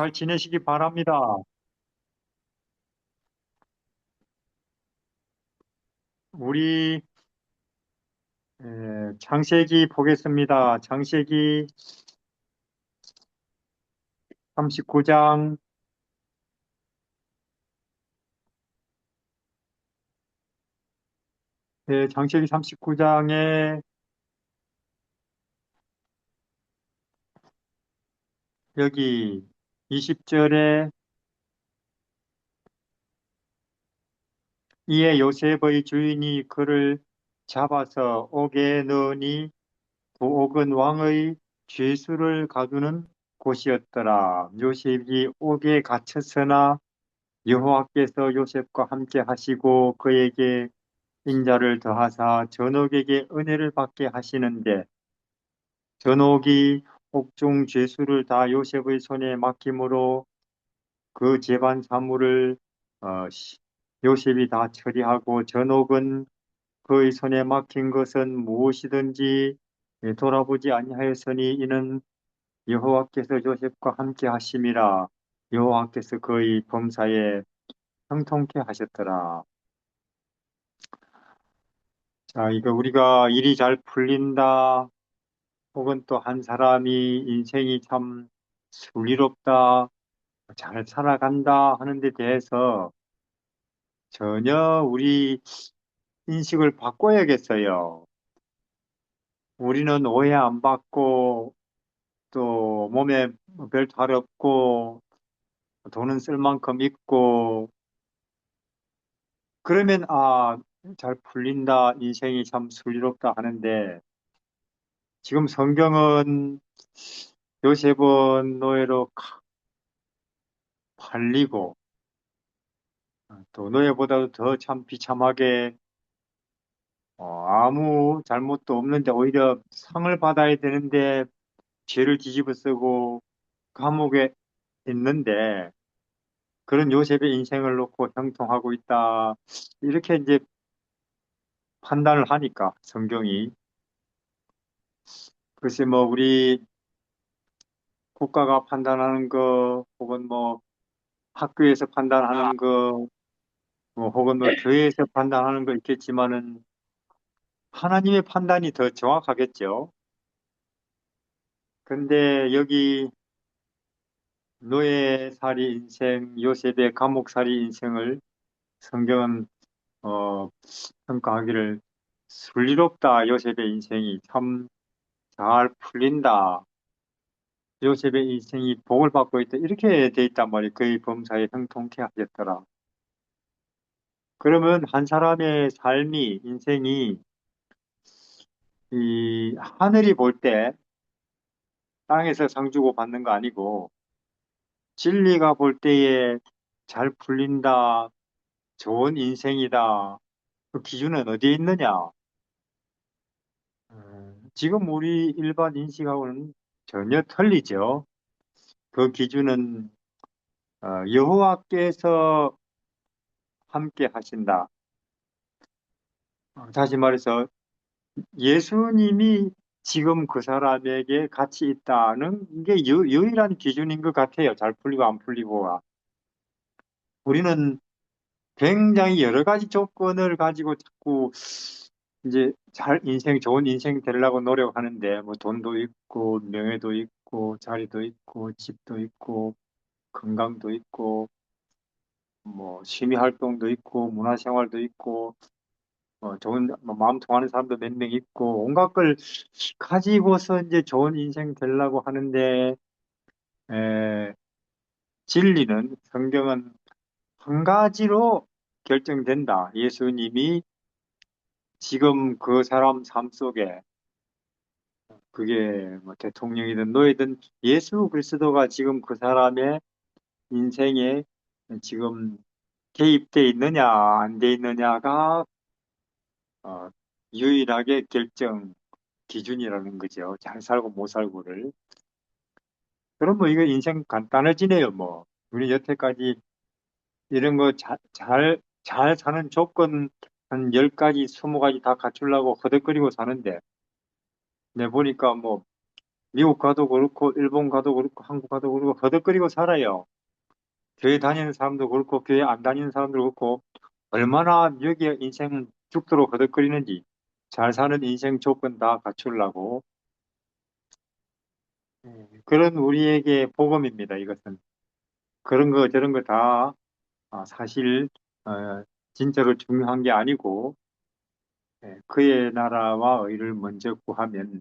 잘 지내시기 바랍니다. 우리 창세기 보겠습니다. 창세기 39장, 창세기 39장에 여기 20절에 이에 요셉의 주인이 그를 잡아서 옥에 넣으니 그 옥은 왕의 죄수를 가두는 곳이었더라. 요셉이 옥에 갇혔으나 여호와께서 요셉과 함께 하시고 그에게 인자를 더하사 전옥에게 은혜를 받게 하시는데 전옥이 옥중 죄수를 다 요셉의 손에 맡김으로 그 재반 사물을 요셉이 다 처리하고 전옥은 그의 손에 맡긴 것은 무엇이든지 돌아보지 아니하였으니 이는 여호와께서 요셉과 함께 하심이라. 여호와께서 그의 범사에 형통케 하셨더라. 자, 이거 우리가 일이 잘 풀린다, 혹은 또 한 사람이 인생이 참 순리롭다, 잘 살아간다 하는 데 대해서 전혀 우리 인식을 바꿔야겠어요. 우리는 오해 안 받고 또 몸에 별 탈 없고 돈은 쓸 만큼 있고 그러면 잘 풀린다, 인생이 참 순리롭다 하는데 지금 성경은 요셉은 노예로 팔리고 또 노예보다도 더 참 비참하게 아무 잘못도 없는데 오히려 상을 받아야 되는데 죄를 뒤집어 쓰고 감옥에 있는데 그런 요셉의 인생을 놓고 형통하고 있다. 이렇게 이제 판단을 하니까 성경이 글쎄 뭐 우리 국가가 판단하는 거 혹은 뭐 학교에서 판단하는 거 뭐 혹은 뭐 교회에서 판단하는 거 있겠지만은 하나님의 판단이 더 정확하겠죠. 근데 여기 노예살이 인생, 요셉의 감옥살이 인생을 성경은 어, 평가하기를 순리롭다. 요셉의 인생이 참 잘 풀린다. 요셉의 인생이 복을 받고 있다. 이렇게 돼 있단 말이에요. 그의 범사에 형통케 하셨더라. 그러면 한 사람의 삶이, 인생이 이 하늘이 볼 때 땅에서 상 주고 받는 거 아니고 진리가 볼 때에 잘 풀린다. 좋은 인생이다. 그 기준은 어디에 있느냐? 지금 우리 일반 인식하고는 전혀 틀리죠. 그 기준은 여호와께서 함께 하신다. 다시 말해서 예수님이 지금 그 사람에게 같이 있다는 게 유일한 기준인 것 같아요. 잘 풀리고 안 풀리고가. 우리는 굉장히 여러 가지 조건을 가지고 자꾸 이제 좋은 인생 되려고 노력하는데, 뭐 돈도 있고, 명예도 있고, 자리도 있고, 집도 있고, 건강도 있고, 뭐 취미 활동도 있고, 문화 생활도 있고, 좋은 뭐 마음 통하는 사람도 몇 명 있고, 온갖 걸 가지고서 이제 좋은 인생 되려고 하는데, 에, 진리는 성경은 한 가지로 결정된다. 예수님이 지금 그 사람 삶 속에 그게 뭐 대통령이든 노예든 예수 그리스도가 지금 그 사람의 인생에 지금 개입돼 있느냐 안 돼 있느냐가 어, 유일하게 결정 기준이라는 거죠. 잘 살고 못 살고를. 그럼 뭐 이거 인생 간단해지네요. 뭐 우리 여태까지 이런 거 잘 사는 조건 한 10가지, 20가지 다 갖추려고 허덕거리고 사는데 내 보니까 뭐 미국 가도 그렇고, 일본 가도 그렇고, 한국 가도 그렇고, 허덕거리고 살아요. 교회 다니는 사람도 그렇고, 교회 안 다니는 사람도 그렇고, 얼마나 여기에 인생은 죽도록 허덕거리는지, 잘 사는 인생 조건 다 갖추려고. 그런 우리에게 복음입니다, 이것은. 그런 거, 저런 거 다 사실, 어, 진짜로 중요한 게 아니고, 그의 나라와 의를 먼저 구하면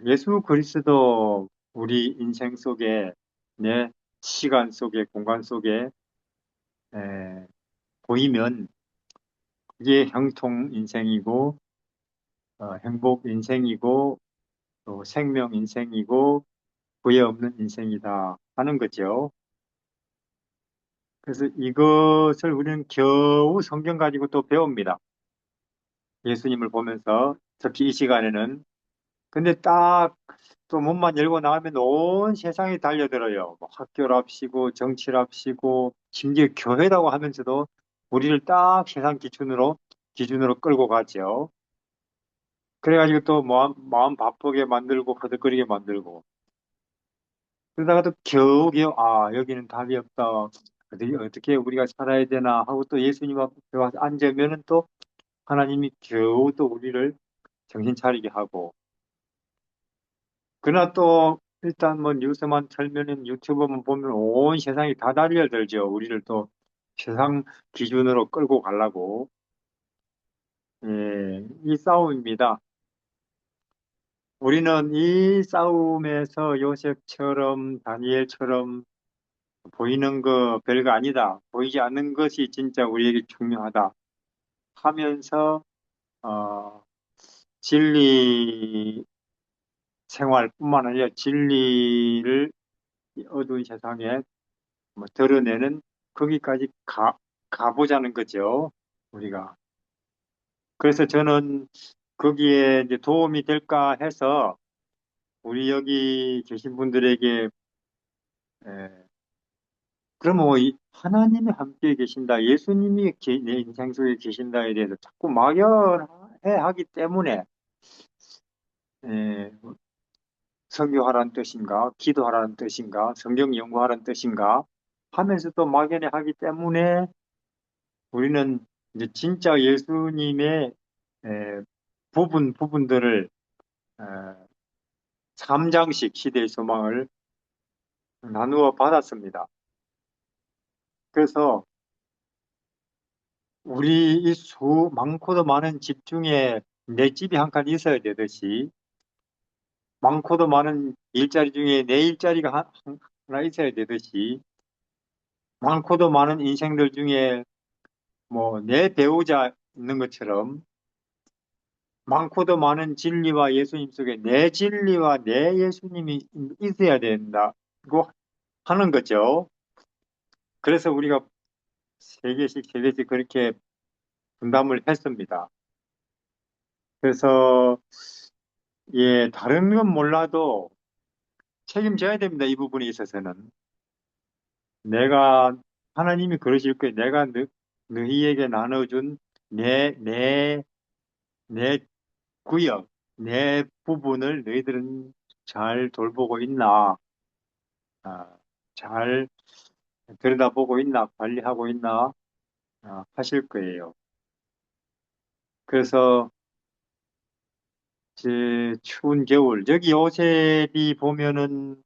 예수 그리스도 우리 인생 속에 내 시간 속에 공간 속에 에, 보이면 그게 형통 인생이고 행복 인생이고 또 생명 인생이고 후회 없는 인생이다 하는 거죠. 그래서 이것을 우리는 겨우 성경 가지고 또 배웁니다. 예수님을 보면서 특히 이 시간에는 근데 딱 또 문만 열고 나가면 온 세상이 달려들어요. 뭐 학교랍시고 정치랍시고 심지어 교회라고 하면서도 우리를 딱 세상 기준으로 끌고 가죠. 그래가지고 또 마음 바쁘게 만들고 허덕거리게 만들고 그러다가 또 겨우겨우 여기는 답이 없다. 어떻게 우리가 살아야 되나 하고 또 예수님 앞에 와서 앉으면은 또 하나님이 겨우 또 우리를 정신 차리게 하고 그러나 또 일단 뭐 뉴스만 틀면은 유튜브만 보면 온 세상이 다 달려들죠. 우리를 또 세상 기준으로 끌고 가려고. 이 싸움입니다. 우리는 이 싸움에서 요셉처럼 다니엘처럼 보이는 거 별거 아니다. 보이지 않는 것이 진짜 우리에게 중요하다. 하면서 어, 진리 생활뿐만 아니라 진리를 이 어두운 세상에 뭐 드러내는 거기까지 가보자는 거죠. 우리가. 그래서 저는 거기에 이제 도움이 될까 해서 우리 여기 계신 분들에게 에, 그러면 하나님이 함께 계신다, 예수님이 내 인생 속에 계신다에 대해서 자꾸 막연해 하기 때문에 에, 설교하라는 뜻인가, 기도하라는 뜻인가, 성경 연구하라는 뜻인가 하면서 또 막연해 하기 때문에 우리는 이제 진짜 예수님의 에, 부분들을 에, 3장씩 시대의 소망을 나누어 받았습니다. 그래서 우리 이 많고도 많은 집 중에 내 집이 한 칸 있어야 되듯이 많고도 많은 일자리 중에 내 일자리가 하나 있어야 되듯이 많고도 많은 인생들 중에 뭐 내 배우자 있는 것처럼 많고도 많은 진리와 예수님 속에 내 진리와 내 예수님이 있어야 된다고 하는 거죠. 그래서 우리가 세 개씩 그렇게 분담을 했습니다. 그래서 다른 건 몰라도 책임져야 됩니다. 이 부분에 있어서는. 내가 하나님이 그러실 거예요. 내가 너희에게 나눠준 내, 내, 내 구역, 내 부분을 너희들은 잘 돌보고 있나, 잘 들여다보고 있나, 관리하고 있나, 하실 거예요. 그래서 제 추운 겨울, 여기 요셉이 보면은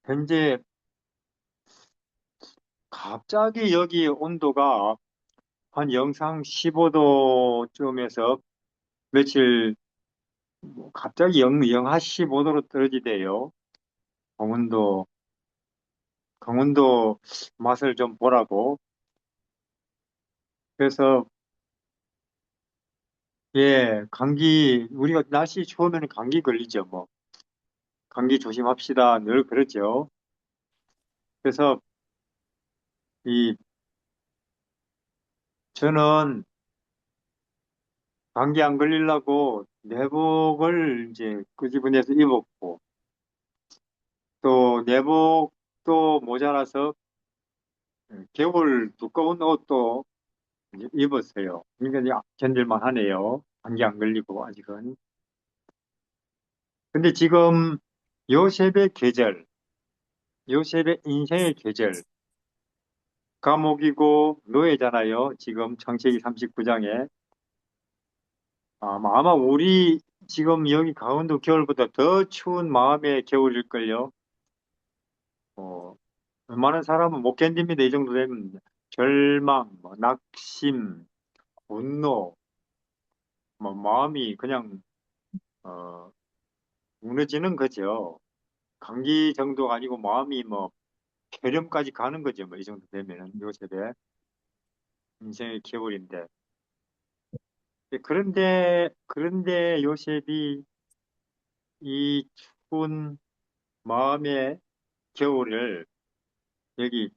현재 갑자기 여기 온도가 한 영상 15도쯤에서 며칠 갑자기 영하 15도로 떨어지대요. 강원도, 강원도 맛을 좀 보라고. 그래서, 우리가 날씨 추우면 감기 걸리죠, 뭐. 감기 조심합시다. 늘 그러죠. 그래서, 이, 저는 감기 안 걸리려고 내복을 이제 끄집어내서 입었고, 또 내복도 모자라서 겨울 두꺼운 옷도 이제 입었어요. 그러니까 이제 견딜만 하네요. 감기 안 걸리고, 아직은. 근데 지금 요셉의 계절, 요셉의 인생의 계절, 감옥이고 노예잖아요. 지금 창세기 39장에. 아마 우리 지금 여기 강원도 겨울보다 더 추운 마음의 겨울일걸요. 어, 많은 사람은 못 견딥니다. 이 정도 되면 절망, 뭐 낙심, 분노, 뭐 마음이 그냥 어, 무너지는 거죠. 감기 정도가 아니고 마음이 뭐 폐렴까지 가는 거죠. 뭐 이 정도 되면은 요셉의 인생의 겨울인데. 그런데 요셉이 이 추운 마음의 겨울을 여기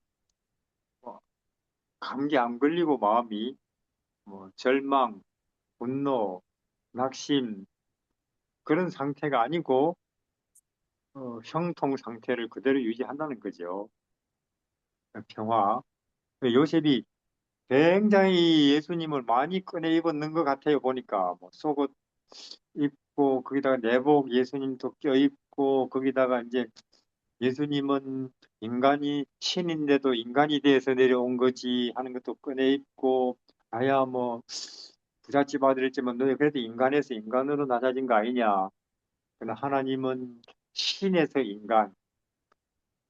뭐 감기 안 걸리고 마음이 뭐 절망, 분노, 낙심 그런 상태가 아니고 형통 상태를 그대로 유지한다는 거죠. 평화. 요셉이 굉장히 예수님을 많이 꺼내 입었는 것 같아요. 보니까 뭐 속옷 입고 거기다가 내복 예수님도 껴 입고 거기다가 이제 예수님은 인간이 신인데도 인간이 돼서 내려온 거지 하는 것도 꺼내 입고 아야 뭐 부잣집 아들이지만 너희 그래도 인간에서 인간으로 낮아진 거 아니냐. 그러나 하나님은 신에서 인간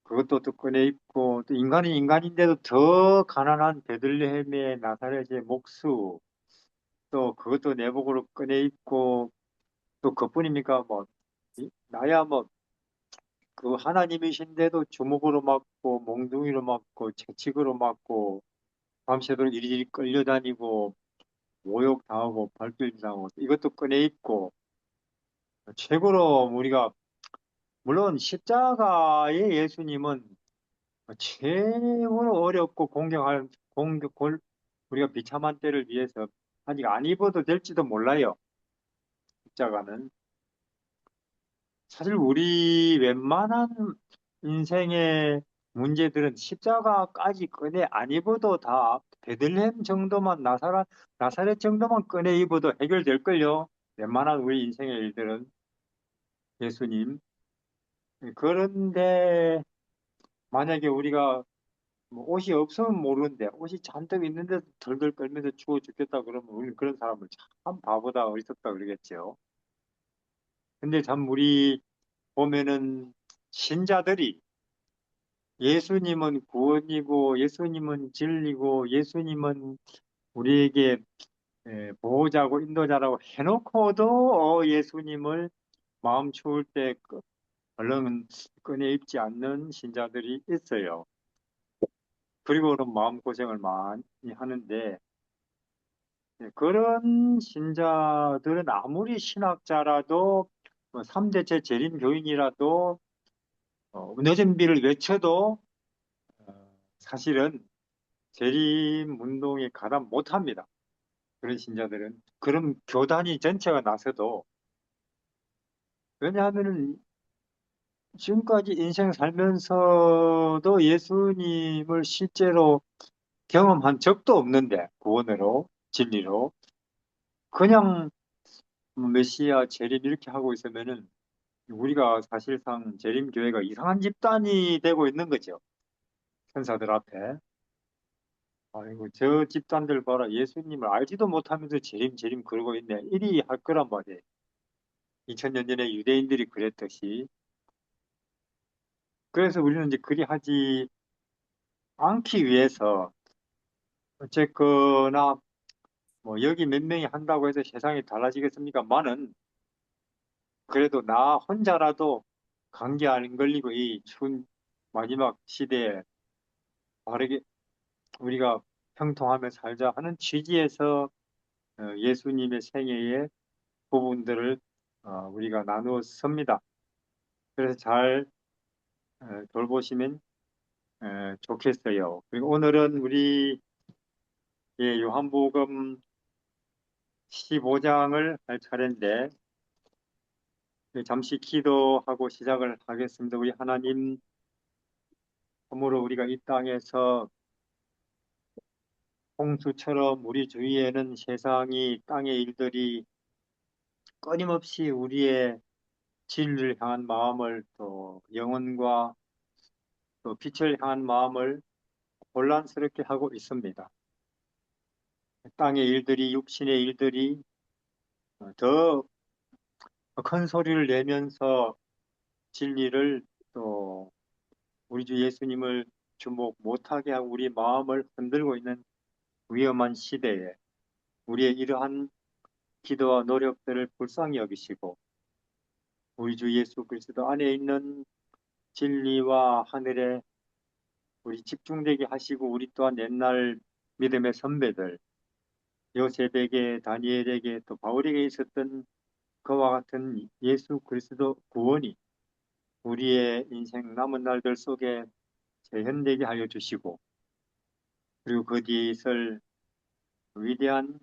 그것도 또 꺼내 입고 또 인간은 인간인데도 더 가난한 베들레헴의 나사렛의 목수 또 그것도 내복으로 꺼내 입고 또 그뿐입니까? 뭐 나야 뭐 그 하나님이신데도 주먹으로 맞고 몽둥이로 맞고 채찍으로 맞고 밤새도록 이리저리 끌려다니고 모욕당하고 발길당하고 이것도 꺼내 입고 최고로 우리가 물론 십자가의 예수님은 최고로 어렵고 공경할 공격 우리가 비참한 때를 위해서 아직 안 입어도 될지도 몰라요. 십자가는 사실 우리 웬만한 인생의 문제들은 십자가까지 꺼내 안 입어도 다 베들레헴 정도만 나사렛 정도만 꺼내 입어도 해결될걸요. 웬만한 우리 인생의 일들은 예수님. 그런데 만약에 우리가 뭐 옷이 없으면 모르는데 옷이 잔뜩 있는데도 덜덜 떨면서 추워 죽겠다 그러면 우리는 그런 사람을 참 바보다 어리석다 그러겠죠. 근데 참 우리 보면은 신자들이 예수님은 구원이고 예수님은 진리고 예수님은 우리에게 보호자고 인도자라고 해놓고도 예수님을 마음 추울 때 얼른 꺼내 입지 않는 신자들이 있어요. 그리고는 마음고생을 많이 하는데 그런 신자들은 아무리 신학자라도 3대째 재림 교인이라도 늦은 비를 외쳐도 사실은 재림 운동에 가담 못합니다. 그런 신자들은. 그럼 교단이 전체가 나서도 왜냐하면 지금까지 인생 살면서도 예수님을 실제로 경험한 적도 없는데 구원으로 진리로 그냥 메시아 재림 이렇게 하고 있으면은 우리가 사실상 재림교회가 이상한 집단이 되고 있는 거죠. 천사들 앞에. 아이고, 저 집단들 봐라. 예수님을 알지도 못하면서 재림 그러고 있네. 이리 할 거란 말이에요. 2000년 전에 유대인들이 그랬듯이. 그래서 우리는 이제 그리 하지 않기 위해서 어쨌거나 뭐 여기 몇 명이 한다고 해서 세상이 달라지겠습니까? 많은 그래도 나 혼자라도 감기 안 걸리고 이 추운 마지막 시대에 바르게 우리가 형통하며 살자 하는 취지에서 예수님의 생애의 부분들을 우리가 나누어 섭니다. 그래서 잘 돌보시면 좋겠어요. 그리고 오늘은 우리 요한복음 15장을 할 차례인데 잠시 기도하고 시작을 하겠습니다. 우리 하나님, 참으로 우리가 이 땅에서 홍수처럼 우리 주위에는 세상이 땅의 일들이 끊임없이 우리의 진리를 향한 마음을 또 영혼과 또 빛을 향한 마음을 혼란스럽게 하고 있습니다. 땅의 일들이, 육신의 일들이 더 큰 소리를 내면서 진리를 또 우리 주 예수님을 주목 못하게 하고 우리 마음을 흔들고 있는 위험한 시대에 우리의 이러한 기도와 노력들을 불쌍히 여기시고 우리 주 예수 그리스도 안에 있는 진리와 하늘에 우리 집중되게 하시고 우리 또한 옛날 믿음의 선배들 요셉에게 다니엘에게 또 바울에게 있었던 그와 같은 예수 그리스도 구원이 우리의 인생 남은 날들 속에 재현되게 하여 주시고 그리고 그 뒤에 있을 위대한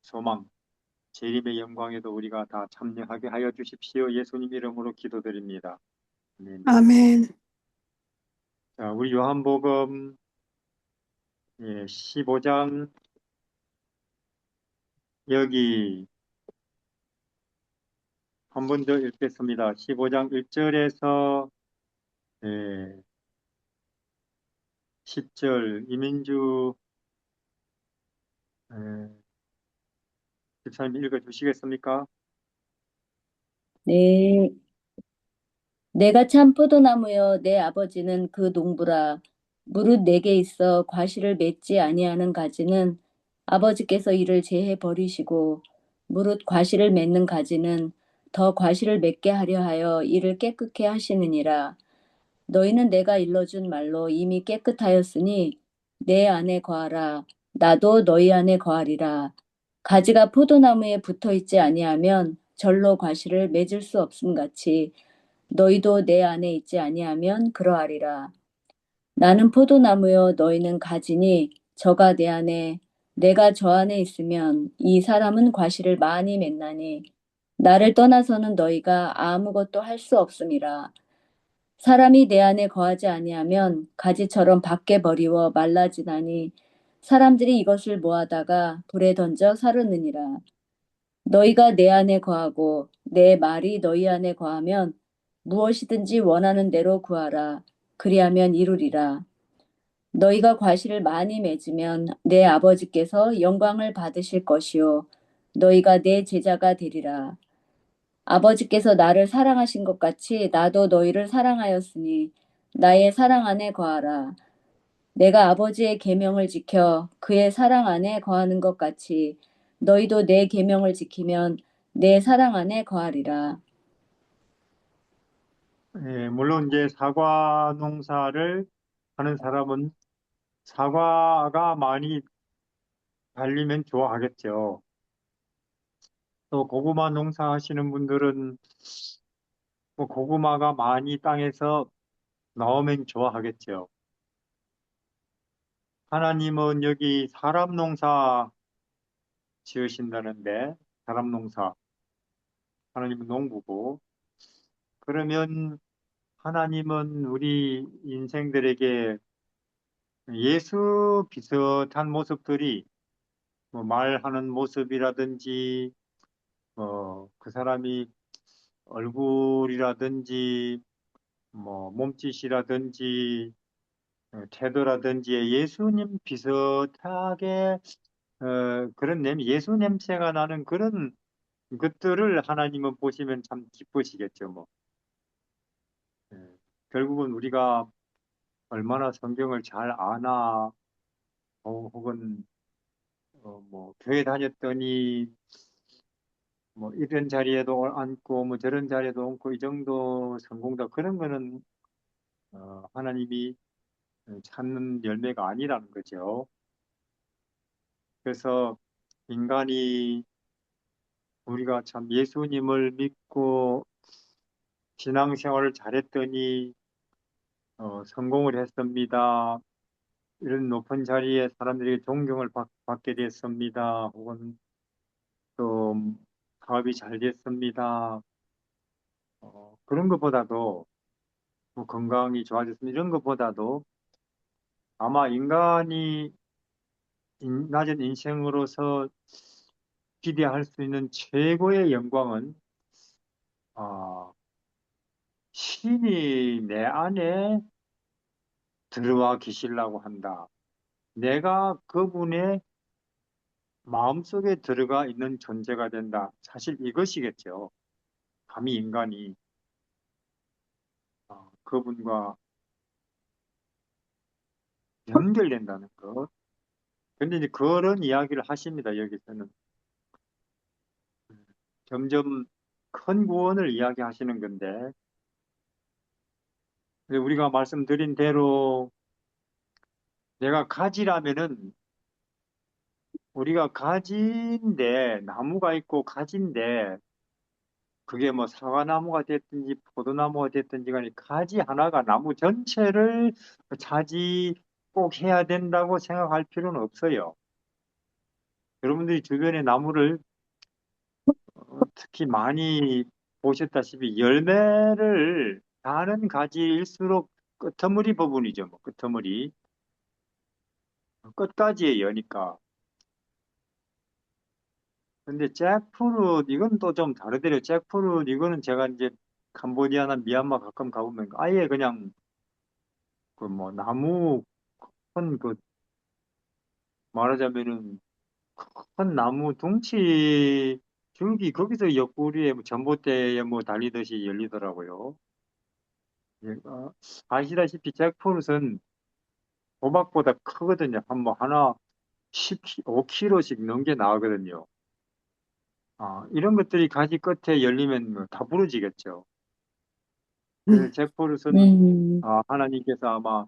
소망 재림의 영광에도 우리가 다 참여하게 하여 주십시오. 예수님 이름으로 기도드립니다. 아멘. 아멘. 자, 우리 요한복음 15장 여기 한 번 더 읽겠습니다. 15장 1절에서 10절 이민주 집사님 읽어주시겠습니까? 네. 내가 참 포도나무여 내 아버지는 그 농부라. 무릇 내게 있어 과실을 맺지 아니하는 가지는 아버지께서 이를 제해 버리시고 무릇 과실을 맺는 가지는 더 과실을 맺게 하려 하여 이를 깨끗게 하시느니라. 너희는 내가 일러준 말로 이미 깨끗하였으니 내 안에 거하라. 나도 너희 안에 거하리라. 가지가 포도나무에 붙어 있지 아니하면 절로 과실을 맺을 수 없음 같이 너희도 내 안에 있지 아니하면 그러하리라. 나는 포도나무요 너희는 가지니 저가 내 안에 내가 저 안에 있으면 이 사람은 과실을 많이 맺나니 나를 떠나서는 너희가 아무것도 할 수 없음이라. 사람이 내 안에 거하지 아니하면 가지처럼 밖에 버리워 말라지나니 사람들이 이것을 모아다가 불에 던져 사르느니라. 너희가 내 안에 거하고 내 말이 너희 안에 거하면 무엇이든지 원하는 대로 구하라. 그리하면 이루리라. 너희가 과실을 많이 맺으면 내 아버지께서 영광을 받으실 것이요 너희가 내 제자가 되리라. 아버지께서 나를 사랑하신 것 같이 나도 너희를 사랑하였으니 나의 사랑 안에 거하라. 내가 아버지의 계명을 지켜 그의 사랑 안에 거하는 것 같이 너희도 내 계명을 지키면 내 사랑 안에 거하리라. 물론 이제 사과 농사를 하는 사람은 사과가 많이 달리면 좋아하겠죠. 또 고구마 농사 하시는 분들은 뭐 고구마가 많이 땅에서 나오면 좋아하겠죠. 하나님은 여기 사람 농사 지으신다는데 사람 농사 하나님은 농부고 그러면 하나님은 우리 인생들에게 예수 비슷한 모습들이 뭐 말하는 모습이라든지 그 사람이 얼굴이라든지 뭐 몸짓이라든지 태도라든지 예수님 비슷하게 그런 예수 냄새가 나는 그런 것들을 하나님은 보시면 참 기쁘시겠죠, 뭐. 예, 결국은 우리가 얼마나 성경을 잘 아나, 혹은 뭐 교회 다녔더니 뭐 이런 자리에도 앉고 뭐 저런 자리에도 앉고 이 정도 성공다 그런 거는 하나님이 찾는 열매가 아니라는 거죠. 그래서 인간이 우리가 참 예수님을 믿고 신앙생활을 잘했더니 성공을 했습니다. 이런 높은 자리에 사람들이 존경을 받게 됐습니다. 혹은 또 사업이 잘 됐습니다. 그런 것보다도 뭐 건강이 좋아졌습니다. 이런 것보다도 아마 인간이 낮은 인생으로서 기대할 수 있는 최고의 영광은 어, 신이 내 안에 들어와 계시려고 한다. 내가 그분의 마음속에 들어가 있는 존재가 된다. 사실 이것이겠죠. 감히 인간이 그분과 연결된다는 것. 근데 이제 그런 이야기를 하십니다. 여기서는 점점 큰 구원을 이야기하시는 건데 근데 우리가 말씀드린 대로 내가 가지라면은 우리가 가지인데 나무가 있고 가지인데 그게 뭐 사과나무가 됐든지 포도나무가 됐든지 간에 가지 하나가 나무 전체를 차지 꼭 해야 된다고 생각할 필요는 없어요. 여러분들이 주변에 나무를 특히 많이 보셨다시피 열매를 다는 가지일수록 끄트머리 부분이죠. 뭐 끄트머리. 끝까지의 여니까. 근데 잭프루트 이건 또 좀 다르더라고요. 잭프루트 이거는 제가 이제 캄보디아나 미얀마 가끔 가보면 아예 그냥 그 뭐 나무 큰 그 말하자면은 큰 나무 둥치 줄기 거기서 옆구리에 뭐 전봇대에 뭐 달리듯이 열리더라고요. 예, 아시다시피 잭프루트는 호박보다 크거든요. 한 뭐 하나 5kg씩 넘게 나오거든요. 이런 것들이 가지 끝에 열리면 뭐다 부러지겠죠. 그래서 잭프루트는 음, 하나님께서 아마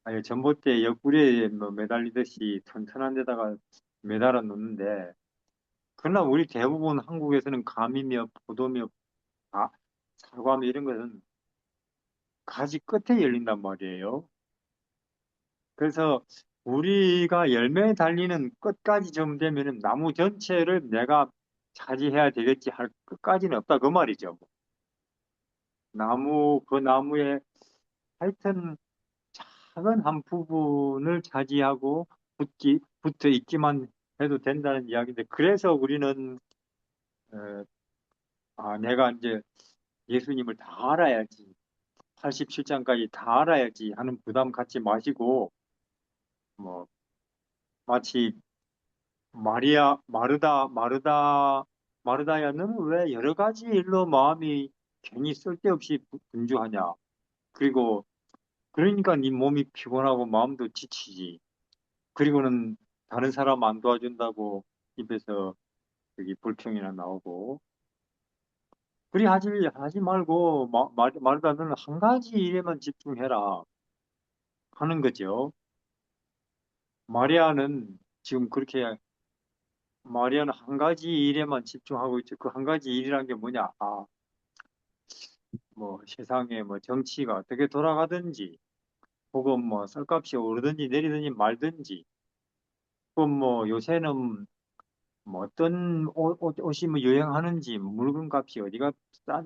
아예 전봇대 옆구리에 뭐 매달리듯이 튼튼한 데다가 매달아 놓는데 그러나 우리 대부분 한국에서는 감이며 포도며 사과며 이런 것은 가지 끝에 열린단 말이에요. 그래서 우리가 열매에 달리는 끝까지 좀 되면은 나무 전체를 내가 차지해야 되겠지 할 끝까지는 없다 그 말이죠. 그 나무에 하여튼 작은 한 부분을 차지하고 붙어 있기만 해도 된다는 이야기인데 그래서 우리는 어, 내가 이제 예수님을 다 알아야지 87장까지 다 알아야지 하는 부담 갖지 마시고 뭐 마치 마르다야 너는 왜 여러 가지 일로 마음이 괜히 쓸데없이 분주하냐 그리고 그러니까 네 몸이 피곤하고 마음도 지치지 그리고는 다른 사람 안 도와준다고 입에서 여기 불평이나 나오고 그리 하지 말고 마르다 너는 한 가지 일에만 집중해라 하는 거죠. 마리아는 지금 그렇게 마리아는 한 가지 일에만 집중하고 있죠. 그 한 가지 일이란 게 뭐냐? 뭐 세상에 뭐 정치가 어떻게 돌아가든지, 혹은 뭐 쌀값이 오르든지 내리든지 말든지, 혹은 뭐 요새는 뭐 어떤 옷이 뭐 유행하는지, 물건값이 어디가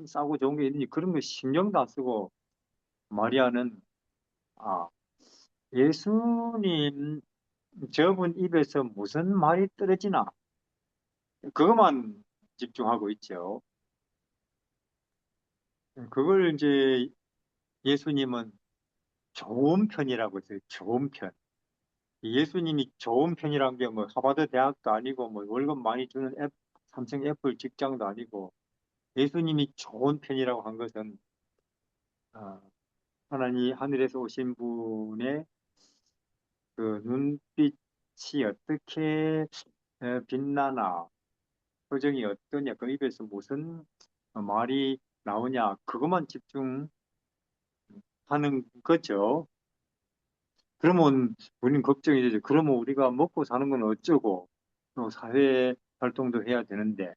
싸고 좋은 게 있는지 그런 거 신경도 안 쓰고 마리아는 아 예수님 저분 입에서 무슨 말이 떨어지나 그것만 집중하고 있죠. 그걸 이제 예수님은 좋은 편이라고 했어요. 좋은 편. 예수님이 좋은 편이란 게 뭐 하버드 대학도 아니고 뭐 월급 많이 주는 삼성 애플 직장도 아니고 예수님이 좋은 편이라고 한 것은 아, 하나님 하늘에서 오신 분의 그 눈빛이 어떻게 빛나나 표정이 어떠냐 그 입에서 무슨 말이 나오냐 그것만 집중하는 거죠. 그러면 우리는 걱정이 되죠. 그러면 우리가 먹고 사는 건 어쩌고 또 사회 활동도 해야 되는데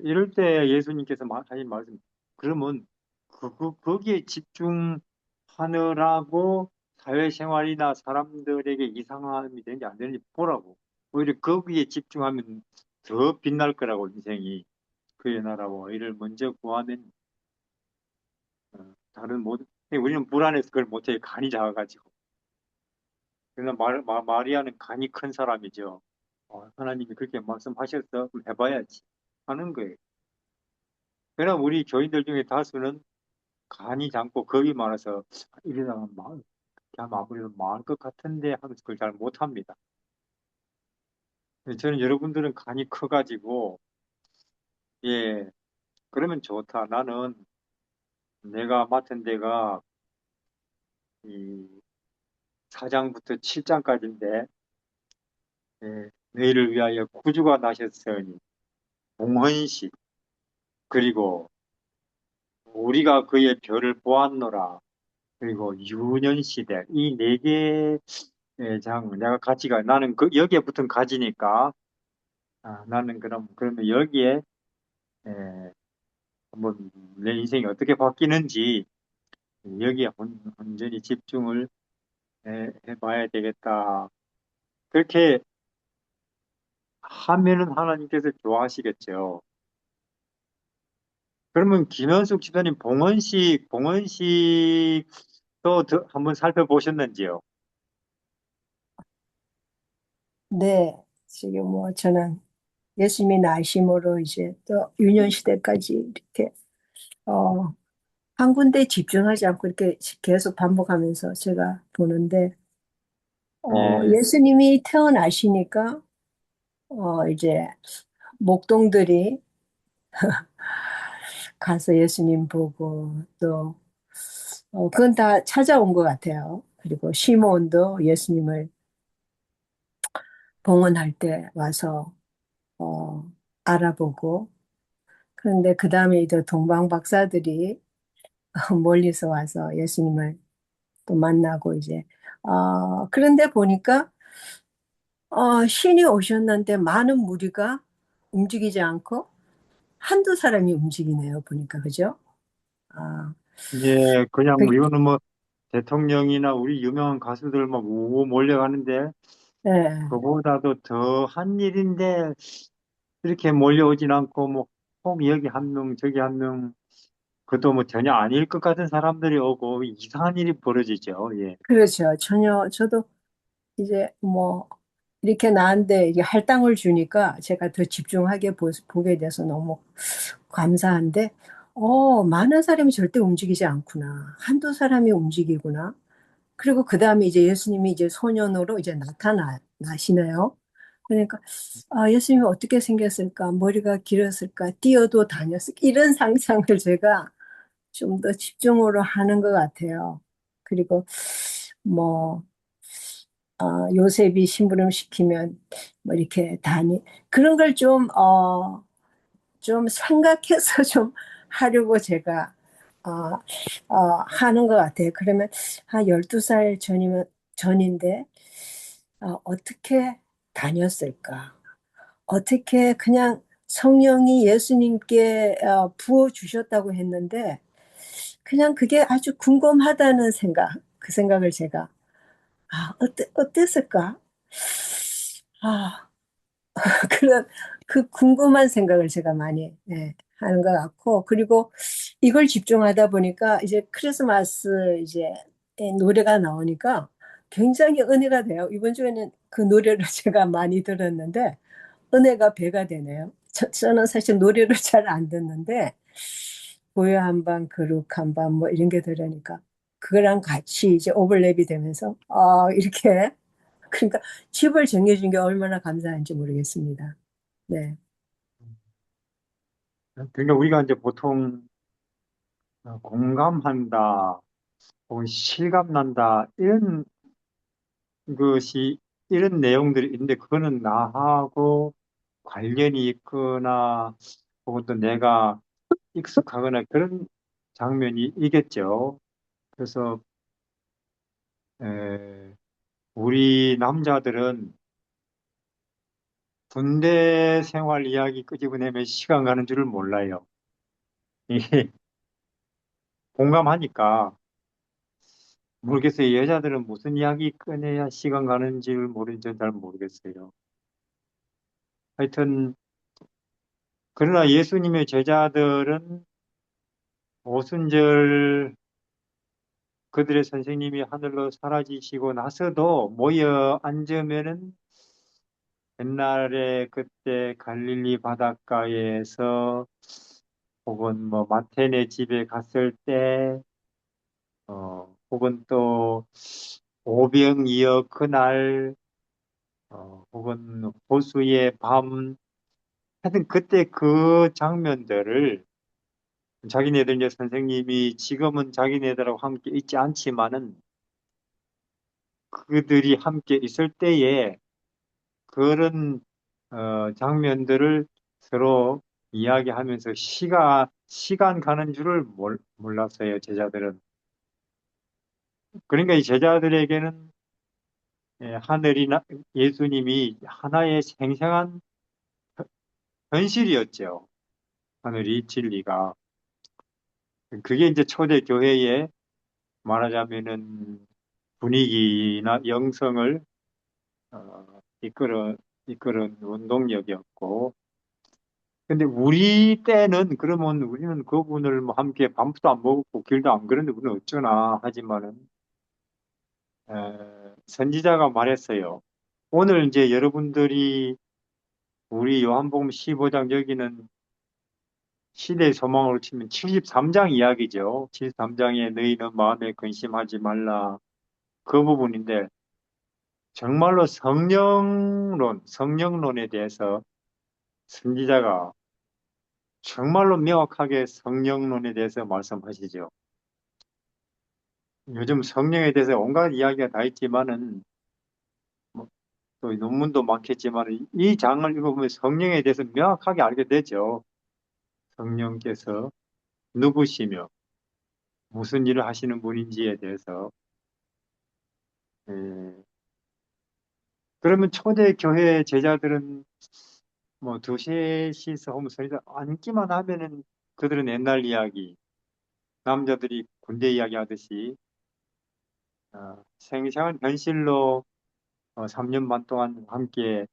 이럴 때 예수님께서 하신 말씀 그러면 거기에 집중하느라고 사회생활이나 사람들에게 이상함이 되는지 안 되는지 보라고 오히려 거기에 집중하면 더 빛날 거라고 인생이 그의 나라와 이를 먼저 구하면 다른 모든 우리는 불안해서 그걸 못해 간이 작아가지고 그러나 마리아는 간이 큰 사람이죠. 하나님이 그렇게 말씀하셔서 그럼 해봐야지 하는 거예요. 그러나 우리 교인들 중에 다수는 간이 작고 겁이 많아서 이러다가 그냥 마무리를 망할 것 같은데 하면서 그걸 잘 못합니다. 저는 여러분들은 간이 커가지고 예 그러면 좋다. 나는 내가 맡은 데가 이 4장부터 7장까지인데 너희를 위하여 구주가 나셨으니 공헌시 그리고 우리가 그의 별을 보았노라 그리고 유년시대 이 네 개의 장 내가 가지가 나는 그 여기에 붙은 가지니까 나는 그러면 여기에 에, 한번 내 인생이 어떻게 바뀌는지 여기에 온전히 집중을 해봐야 되겠다. 그렇게 하면은 하나님께서 좋아하시겠죠. 그러면 김현숙 집사님 봉헌식도 한번 살펴보셨는지요? 네, 지금 뭐 저는 예수님이 나심으로 이제 또 유년 시대까지 이렇게 어, 한 군데 집중하지 않고 이렇게 계속 반복하면서 제가 보는데 예, 예수님이 태어나시니까 이제 목동들이 가서 예수님 보고 또 그건 다 찾아온 것 같아요. 그리고 시몬도 예수님을 봉헌할 때 와서 어, 알아보고 그런데 그 다음에 이제 동방 박사들이 멀리서 와서 예수님을 또 만나고 이제 그런데 보니까 신이 오셨는데 많은 무리가 움직이지 않고 한두 사람이 움직이네요 보니까 그죠? 아, 예, 그냥 그, 뭐 이거는 뭐 대통령이나 우리 유명한 가수들 막 우고 몰려가는데 예, 그보다도 더 한 일인데 이렇게 몰려오진 않고 뭐 꼭 여기 한 명, 저기 한 명, 그것도 뭐 전혀 아닐 것 같은 사람들이 오고 이상한 일이 벌어지죠. 예. 그렇죠. 전혀 저도 이제 뭐 이렇게 나한테 이게 할당을 주니까 제가 더 집중하게 보게 돼서 너무 감사한데 많은 사람이 절대 움직이지 않구나. 한두 사람이 움직이구나. 그리고 그 다음에 이제 예수님이 이제 소년으로 이제 나시네요. 그러니까, 예수님이 어떻게 생겼을까? 머리가 길었을까? 뛰어도 다녔을까? 이런 상상을 제가 좀 더 집중으로 하는 것 같아요. 그리고 뭐, 요셉이 심부름 시키면 뭐 이렇게 그런 걸 좀 생각해서 좀 하려고 제가 어, 하는 것 같아요. 그러면 한 12살 전인데 어떻게 다녔을까? 어떻게 그냥 성령이 예수님께 부어주셨다고 했는데 그냥 그게 아주 궁금하다는 생각, 그 생각을 제가 어땠을까? 아, 그런 그 궁금한 생각을 제가 많이 하는 것 같고 그리고 이걸 집중하다 보니까 이제 크리스마스 이제 노래가 나오니까 굉장히 은혜가 돼요. 이번 주에는 그 노래를 제가 많이 들었는데 은혜가 배가 되네요. 저는 사실 노래를 잘 안 듣는데 고요 한밤 거룩 한밤 뭐 이런 게 들으니까 그거랑 같이 이제 오버랩이 되면서 이렇게 그러니까 집을 정해준 게 얼마나 감사한지 모르겠습니다. 네. 그러니까 우리가 이제 보통 공감한다, 혹은 실감난다, 것이, 이런 내용들이 있는데, 그거는 나하고 관련이 있거나, 혹은 또 내가 익숙하거나 그런 장면이 있겠죠. 그래서, 에, 우리 남자들은 군대 생활 이야기 끄집어내면 시간 가는 줄을 몰라요. 이게 공감하니까. 모르겠어요. 여자들은 무슨 이야기 꺼내야 시간 가는지를 모르는지 잘 모르겠어요. 하여튼, 그러나 예수님의 제자들은 오순절 그들의 선생님이 하늘로 사라지시고 나서도 모여 앉으면은 옛날에 그때 갈릴리 바닷가에서 혹은 뭐 마테네 집에 갔을 때, 혹은 또 오병이어 그날, 혹은 호수의 밤, 하여튼 그때 그 장면들을 자기네들 이제 선생님이 지금은 자기네들하고 함께 있지 않지만은 그들이 함께 있을 때에 그런 장면들을 서로 이야기하면서 시간 가는 줄을 몰랐어요, 제자들은. 그러니까 이 제자들에게는 하늘이나 예수님이 하나의 생생한 현실이었죠. 하늘이 진리가. 그게 이제 초대 교회의 말하자면은 분위기나 영성을 이끌은 운동력이었고, 근데 우리 때는 그러면 우리는 그분을 뭐 함께 밥도 안 먹었고 길도 안 걸었는데 우리는 어쩌나 하지만은 선지자가 말했어요. 오늘 이제 여러분들이 우리 요한복음 15장 여기는 시대의 소망으로 치면 73장 이야기죠. 73장에 너희는 마음에 근심하지 말라. 그 부분인데 정말로 성령론에 대해서 선지자가 정말로 명확하게 성령론에 대해서 말씀하시죠. 요즘 성령에 대해서 온갖 이야기가 다 있지만은 뭐또 논문도 많겠지만 이 장을 읽어보면 성령에 대해서 명확하게 알게 되죠. 성령께서 누구시며 무슨 일을 하시는 분인지에 대해서. 예. 그러면 초대 교회 제자들은 뭐 두세 시서 홈스니까 앉기만 하면은 그들은 옛날 이야기, 남자들이 군대 이야기 하듯이 생생한 현실로 3년 반 동안 함께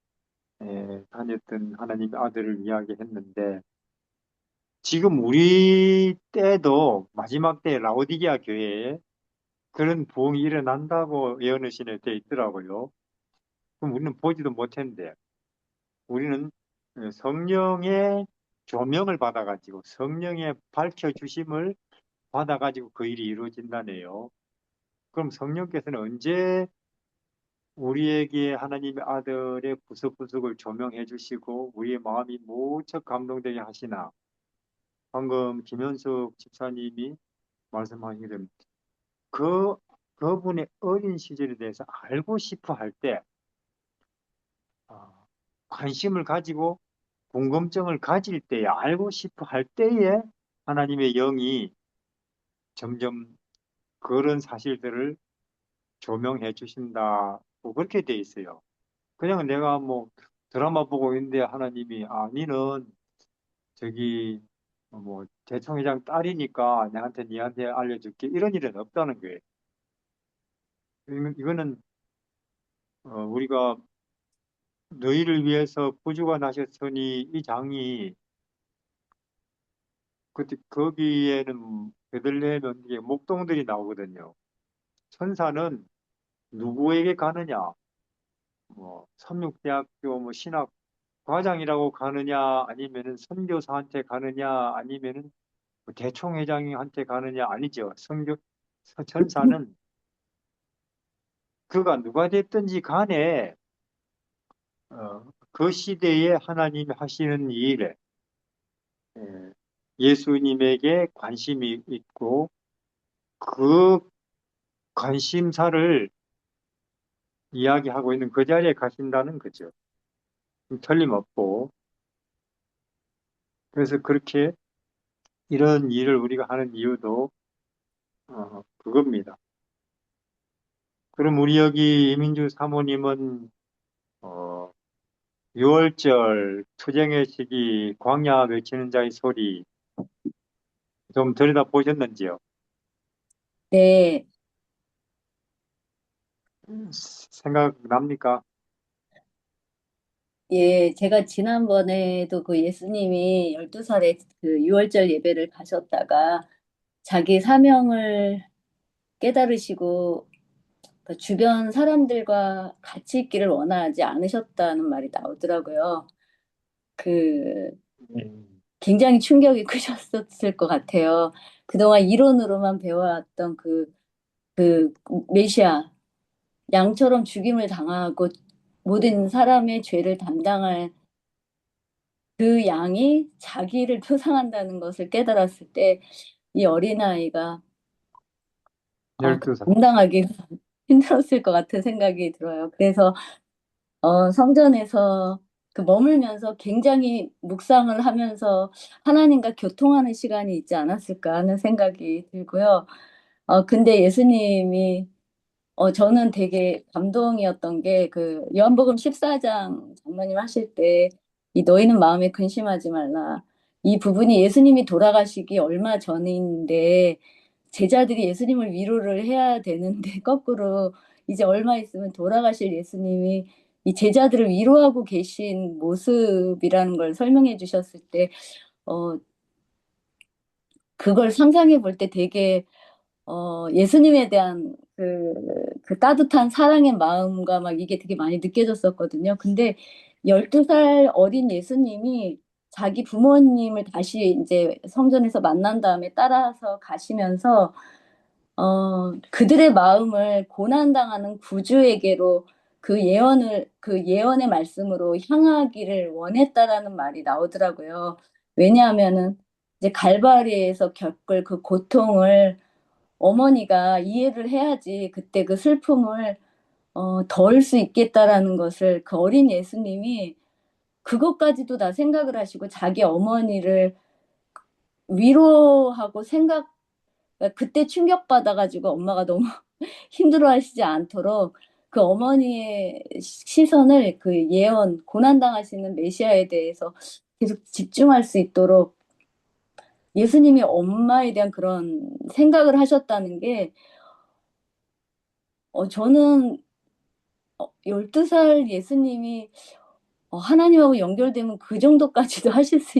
다녔던 하나님의 아들을 이야기했는데 지금 우리 때도 마지막 때 라오디게아 교회에 그런 부흥이 일어난다고 예언의 신에 돼 있더라고요. 그럼 우리는 보지도 못했는데 우리는 성령의 조명을 받아가지고 성령의 밝혀주심을 받아가지고 그 일이 이루어진다네요. 그럼 성령께서는 언제 우리에게 하나님의 아들의 구석구석을 조명해 주시고 우리의 마음이 무척 감동되게 하시나? 방금 김현숙 집사님이 말씀하신 대로 그 그분의 어린 시절에 대해서 알고 싶어 할 때, 관심을 가지고 궁금증을 가질 때에 알고 싶어 할 때에 하나님의 영이 점점 그런 사실들을 조명해 주신다고 그렇게 돼 있어요. 그냥 내가 뭐 드라마 보고 있는데 하나님이 니는 저기 뭐 대총회장 딸이니까 니한테 알려줄게 이런 일은 없다는 거예요. 이거는 우리가 너희를 위해서 구주가 나셨으니 이 장이 그때 거기에는 베들레헴은 이게 목동들이 나오거든요. 천사는 누구에게 가느냐? 뭐 삼육대학교 뭐 신학 과장이라고 가느냐? 아니면은 선교사한테 가느냐? 아니면은 뭐 대총회장한테 가느냐? 아니죠. 천사는 그가 누가 됐든지 간에 그 시대에 하나님이 하시는 일에 예, 예수님에게 관심이 있고 그 관심사를 이야기하고 있는 그 자리에 가신다는 거죠. 틀림없고. 그래서 그렇게 이런 일을 우리가 하는 이유도 그겁니다. 그럼 우리 여기 이민주 사모님은 어, 6월절 투쟁의 시기 광야 외치는 자의 소리 좀 들여다 보셨는지요? 네, 생각납니까? 예, 제가 지난번에도 그 예수님이 12살에 그 유월절 예배를 가셨다가 자기 사명을 깨달으시고 그 주변 사람들과 같이 있기를 원하지 않으셨다는 말이 나오더라고요. 그 네. 굉장히 충격이 크셨을 것 같아요. 그동안 이론으로만 배워왔던 그 메시아, 양처럼 죽임을 당하고 모든 사람의 죄를 담당할 그 양이 자기를 표상한다는 것을 깨달았을 때 이 어린아이가 12살. 감당하기 힘들었을 것 같은 생각이 들어요. 그래서 성전에서 그 머물면서 굉장히 묵상을 하면서 하나님과 교통하는 시간이 있지 않았을까 하는 생각이 들고요. 근데 예수님이 저는 되게 감동이었던 게 그 요한복음 14장 장로님 하실 때 이 너희는 마음에 근심하지 말라. 이 부분이 예수님이 돌아가시기 얼마 전인데 제자들이 예수님을 위로를 해야 되는데 거꾸로 이제 얼마 있으면 돌아가실 예수님이 이 제자들을 위로하고 계신 모습이라는 걸 설명해 주셨을 때 어, 그걸 상상해 볼 때 되게 예수님에 대한 그 따뜻한 사랑의 마음과 막 이게 되게 많이 느껴졌었거든요. 근데 12살 어린 예수님이 자기 부모님을 다시 이제 성전에서 만난 다음에 따라서 가시면서, 그들의 마음을 고난당하는 구주에게로 그 예언의 말씀으로 향하기를 원했다라는 말이 나오더라고요. 왜냐하면은 이제 갈바리에서 겪을 그 고통을 어머니가 이해를 해야지 그때 그 슬픔을 덜 수 있겠다라는 것을 그 어린 예수님이 그것까지도 다 생각을 하시고 자기 어머니를 위로하고 그러니까 그때 충격받아가지고 엄마가 너무 힘들어하시지 않도록 그 어머니의 시선을 그 고난당하시는 메시아에 대해서 계속 집중할 수 있도록 예수님이 엄마에 대한 그런 생각을 하셨다는 게, 저는 12살 예수님이 하나님하고 연결되면 그 정도까지도 하실 수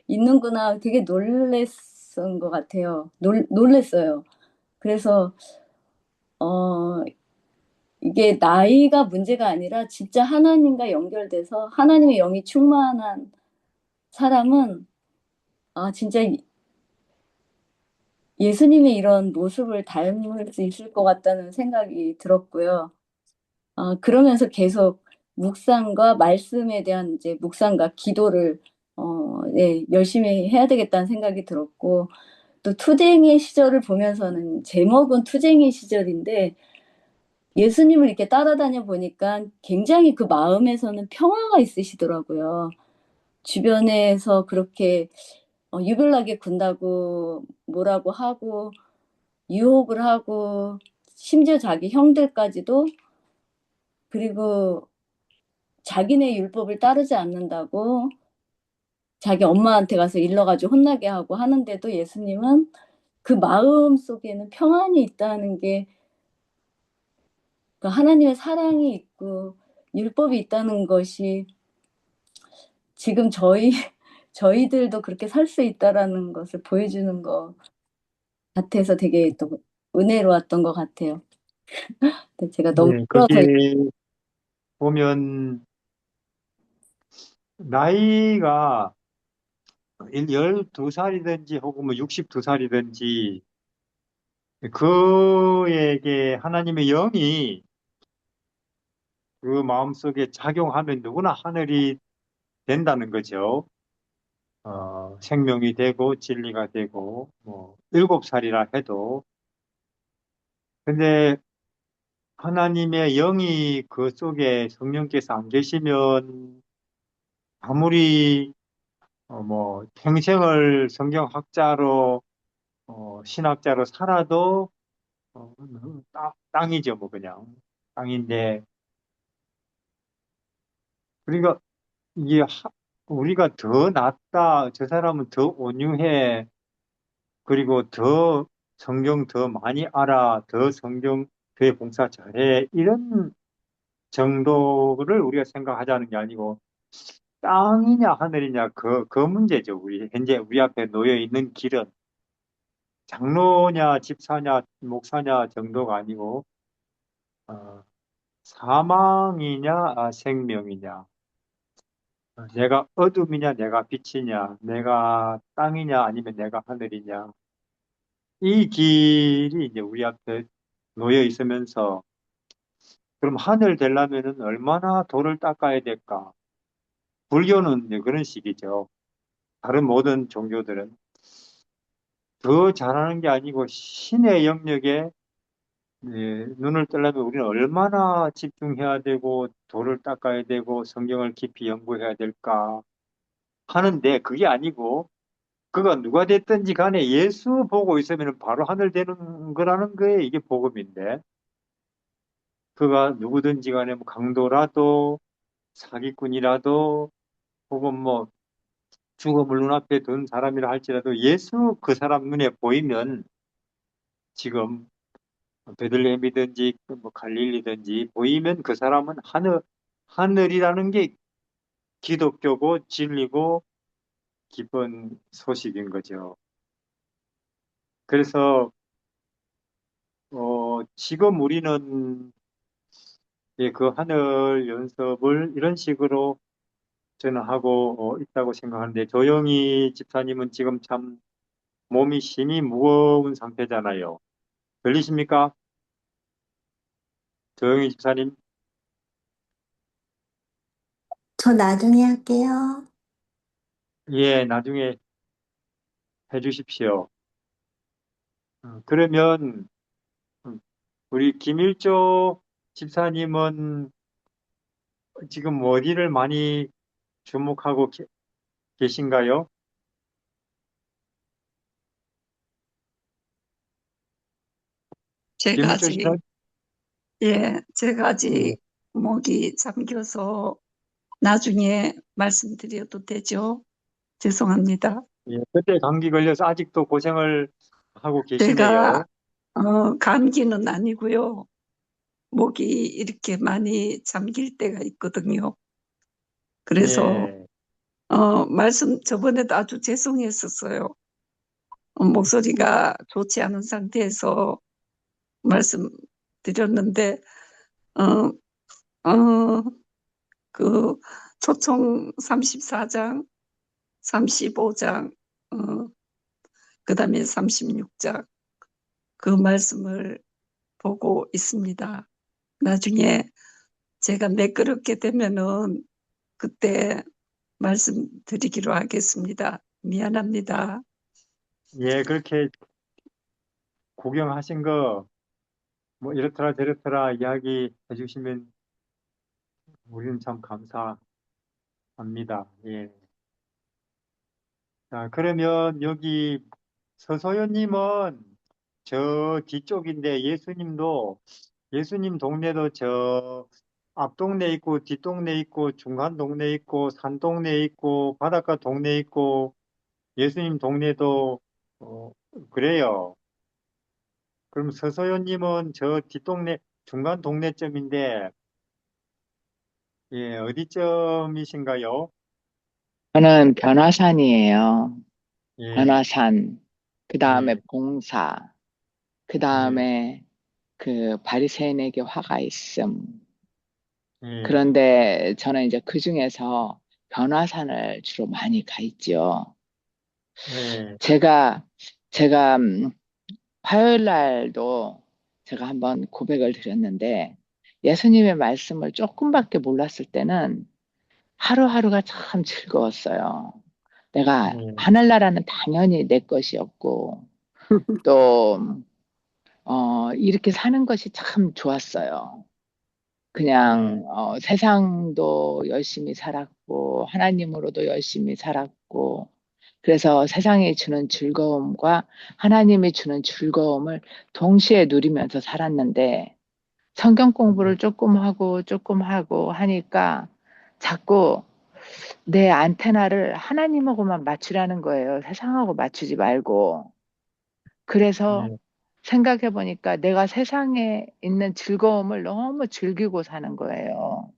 있는구나. 되게 놀랬던 것 같아요. 놀랬어요. 그래서, 어, 이게 나이가 문제가 아니라 진짜 하나님과 연결돼서 하나님의 영이 충만한 사람은, 진짜 예수님의 이런 모습을 닮을 수 있을 것 같다는 생각이 들었고요. 그러면서 계속 묵상과 말씀에 대한 이제 묵상과 기도를 네, 열심히 해야 되겠다는 생각이 들었고, 또 투쟁의 시절을 보면서는 제목은 투쟁의 시절인데 예수님을 이렇게 따라다녀 보니까 굉장히 그 마음에서는 평화가 있으시더라고요. 주변에서 그렇게 유별나게 군다고 뭐라고 하고 유혹을 하고 심지어 자기 형들까지도, 그리고 자기네 율법을 따르지 않는다고 자기 엄마한테 가서 일러가지고 혼나게 하고 하는데도 예수님은 그 마음 속에는 평안이 있다는 게, 그 하나님의 사랑이 있고 율법이 있다는 것이 지금 저희들도 그렇게 살 수 있다라는 것을 보여주는 것 같아서 되게 또 은혜로웠던 것 같아요. 근데 제가 너무 예, 끌어서 거기 보면 나이가 12살이든지 혹은 뭐 62살이든지 그에게 하나님의 영이 그 마음속에 작용하면 누구나 하늘이 된다는 거죠. 생명이 되고 진리가 되고 뭐 7살이라 해도. 근데 하나님의 영이 그 속에 성령께서 안 계시면 아무리 뭐 평생을 성경학자로 신학자로 살아도 땅이죠 뭐 그냥 땅인데. 그러니까 이게 우리가 더 낫다, 저 사람은 더 온유해, 그리고 더 성경 더 많이 알아, 더 성경 교회 봉사 잘해, 이런 정도를 우리가 생각하자는 게 아니고 땅이냐 하늘이냐 그 문제죠. 우리 현재 우리 앞에 놓여 있는 길은 장로냐 집사냐 목사냐 정도가 아니고 어, 사망이냐 생명이냐. 내가 어둠이냐, 내가 빛이냐, 내가 땅이냐, 아니면 내가 하늘이냐. 이 길이 이제 우리 앞에 놓여 있으면서, 그럼 하늘 되려면은 얼마나 돌을 닦아야 될까? 불교는 이제 그런 식이죠. 다른 모든 종교들은 더 잘하는 게 아니고 신의 영역에 눈을 뜨려면 우리는 얼마나 집중해야 되고 돌을 닦아야 되고 성경을 깊이 연구해야 될까 하는데 그게 아니고 그가 누가 됐든지 간에 예수 보고 있으면 바로 하늘 되는 거라는 거에 이게 복음인데 그가 누구든지 간에 뭐 강도라도 사기꾼이라도 혹은 뭐 죽음을 눈앞에 둔 사람이라 할지라도 예수 그 사람 눈에 보이면 지금 베들레헴이든지 뭐 갈릴리든지 보이면 그 사람은 하늘이라는 게 기독교고 진리고 기쁜 소식인 거죠. 그래서 지금 우리는 그 하늘 연습을 이런 식으로 저는 하고 있다고 생각하는데 조영희 집사님은 지금 참 몸이 심히 무거운 상태잖아요. 들리십니까? 조영희 집사님? 저 나중에 할게요. 예, 나중에 해주십시오. 그러면 우리 김일조 집사님은 지금 어디를 많이 주목하고 계신가요? 제가 김일조 아직, 집사님? 제가 예, 아직 목이 잠겨서 나중에 말씀드려도 되죠? 죄송합니다. 예, 그때 감기 걸려서 아직도 고생을 하고 제가, 계시네요. 감기는 아니고요. 목이 이렇게 많이 잠길 때가 있거든요. 그래서, 예, 저번에도 아주 죄송했었어요. 목소리가 좋지 않은 상태에서 말씀드렸는데, 어, 어, 그, 초청 34장, 35장, 그 다음에 36장, 그 말씀을 보고 있습니다. 나중에 제가 매끄럽게 되면은 그때 말씀드리기로 하겠습니다. 미안합니다. 예, 그렇게 구경하신 거, 뭐, 이렇더라 저렇더라 이야기 해주시면 우리는 참 감사합니다. 예. 자, 그러면 여기 서소연님은 저 뒤쪽인데 예수님 동네도 저 앞동네 있고 뒷동네 있고 중간 동네 있고 산 동네 있고 바닷가 동네 있고 예수님 동네도 어, 그래요. 그럼 서소연님은 저 뒷동네 중간 동네점인데 예, 어디점이신가요? 저는 변화산이에요. 예, 변화산, 그 다음에 예, 봉사, 그 예, 다음에 그 바리새인에게 화가 있음. 예, 그런데 저는 이제 그 중에서 변화산을 주로 많이 가 있죠. 예, 제가, 제가, 화요일 날도 제가 한번 고백을 드렸는데 예수님의 말씀을 조금밖에 몰랐을 때는 하루하루가 참 즐거웠어요. 내가 예, 하늘나라는 당연히 내 것이었고 또 이렇게 사는 것이 참 좋았어요. 예, 그냥 세상도 열심히 살았고 하나님으로도 열심히 살았고 그래서 세상이 주는 즐거움과 하나님이 주는 즐거움을 동시에 누리면서 살았는데 성경 공부를 조금 하고 하니까 자꾸 내 안테나를 하나님하고만 맞추라는 거예요. 세상하고 맞추지 말고. 그래서 예, 생각해 보니까 내가 세상에 있는 즐거움을 너무 즐기고 사는 거예요.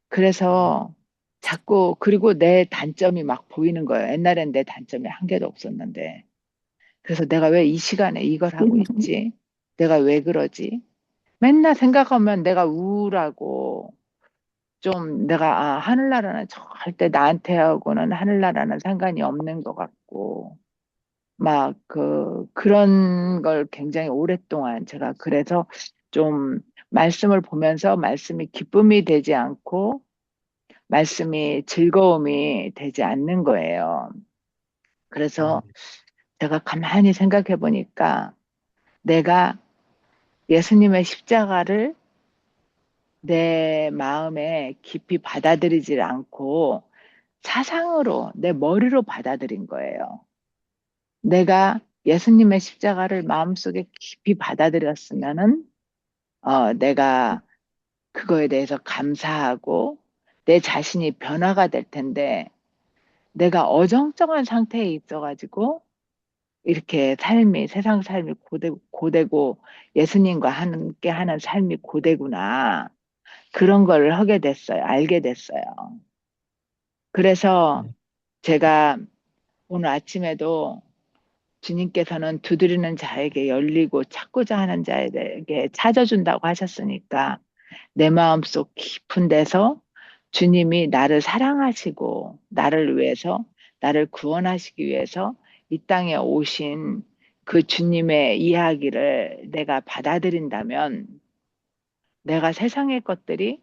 그래서 자꾸, 그리고 내 단점이 막 보이는 거예요. 옛날엔 내 단점이 한 개도 없었는데. 그래서 내가 왜 이 시간에 이걸 하고 있지? 내가 왜 그러지? 맨날 생각하면 내가 우울하고, 좀 내가 하늘나라는 절대 나한테하고는 하늘나라는 상관이 없는 것 같고 막 그런 걸 굉장히 오랫동안 제가 그래서 좀 말씀을 보면서 말씀이 기쁨이 되지 않고 말씀이 즐거움이 되지 않는 거예요. 그래서 제가 가만히 생각해 보니까 내가 예수님의 십자가를 내 마음에 깊이 받아들이질 않고 사상으로 내 머리로 받아들인 거예요. 내가 예수님의 십자가를 마음속에 깊이 받아들였으면은 내가 그거에 대해서 감사하고 내 자신이 변화가 될 텐데 내가 어정쩡한 상태에 있어가지고 이렇게 세상 삶이 고되고 예수님과 함께 하는 삶이 고되구나. 그런 걸 하게 됐어요. 알게 됐어요. 그래서 제가 오늘 아침에도 주님께서는 두드리는 자에게 열리고 찾고자 하는 자에게 찾아준다고 하셨으니까 내 마음속 깊은 데서 주님이 나를 사랑하시고 나를 위해서 나를 구원하시기 위해서 이 땅에 오신 그 주님의 이야기를 내가 받아들인다면 내가 세상의 것들이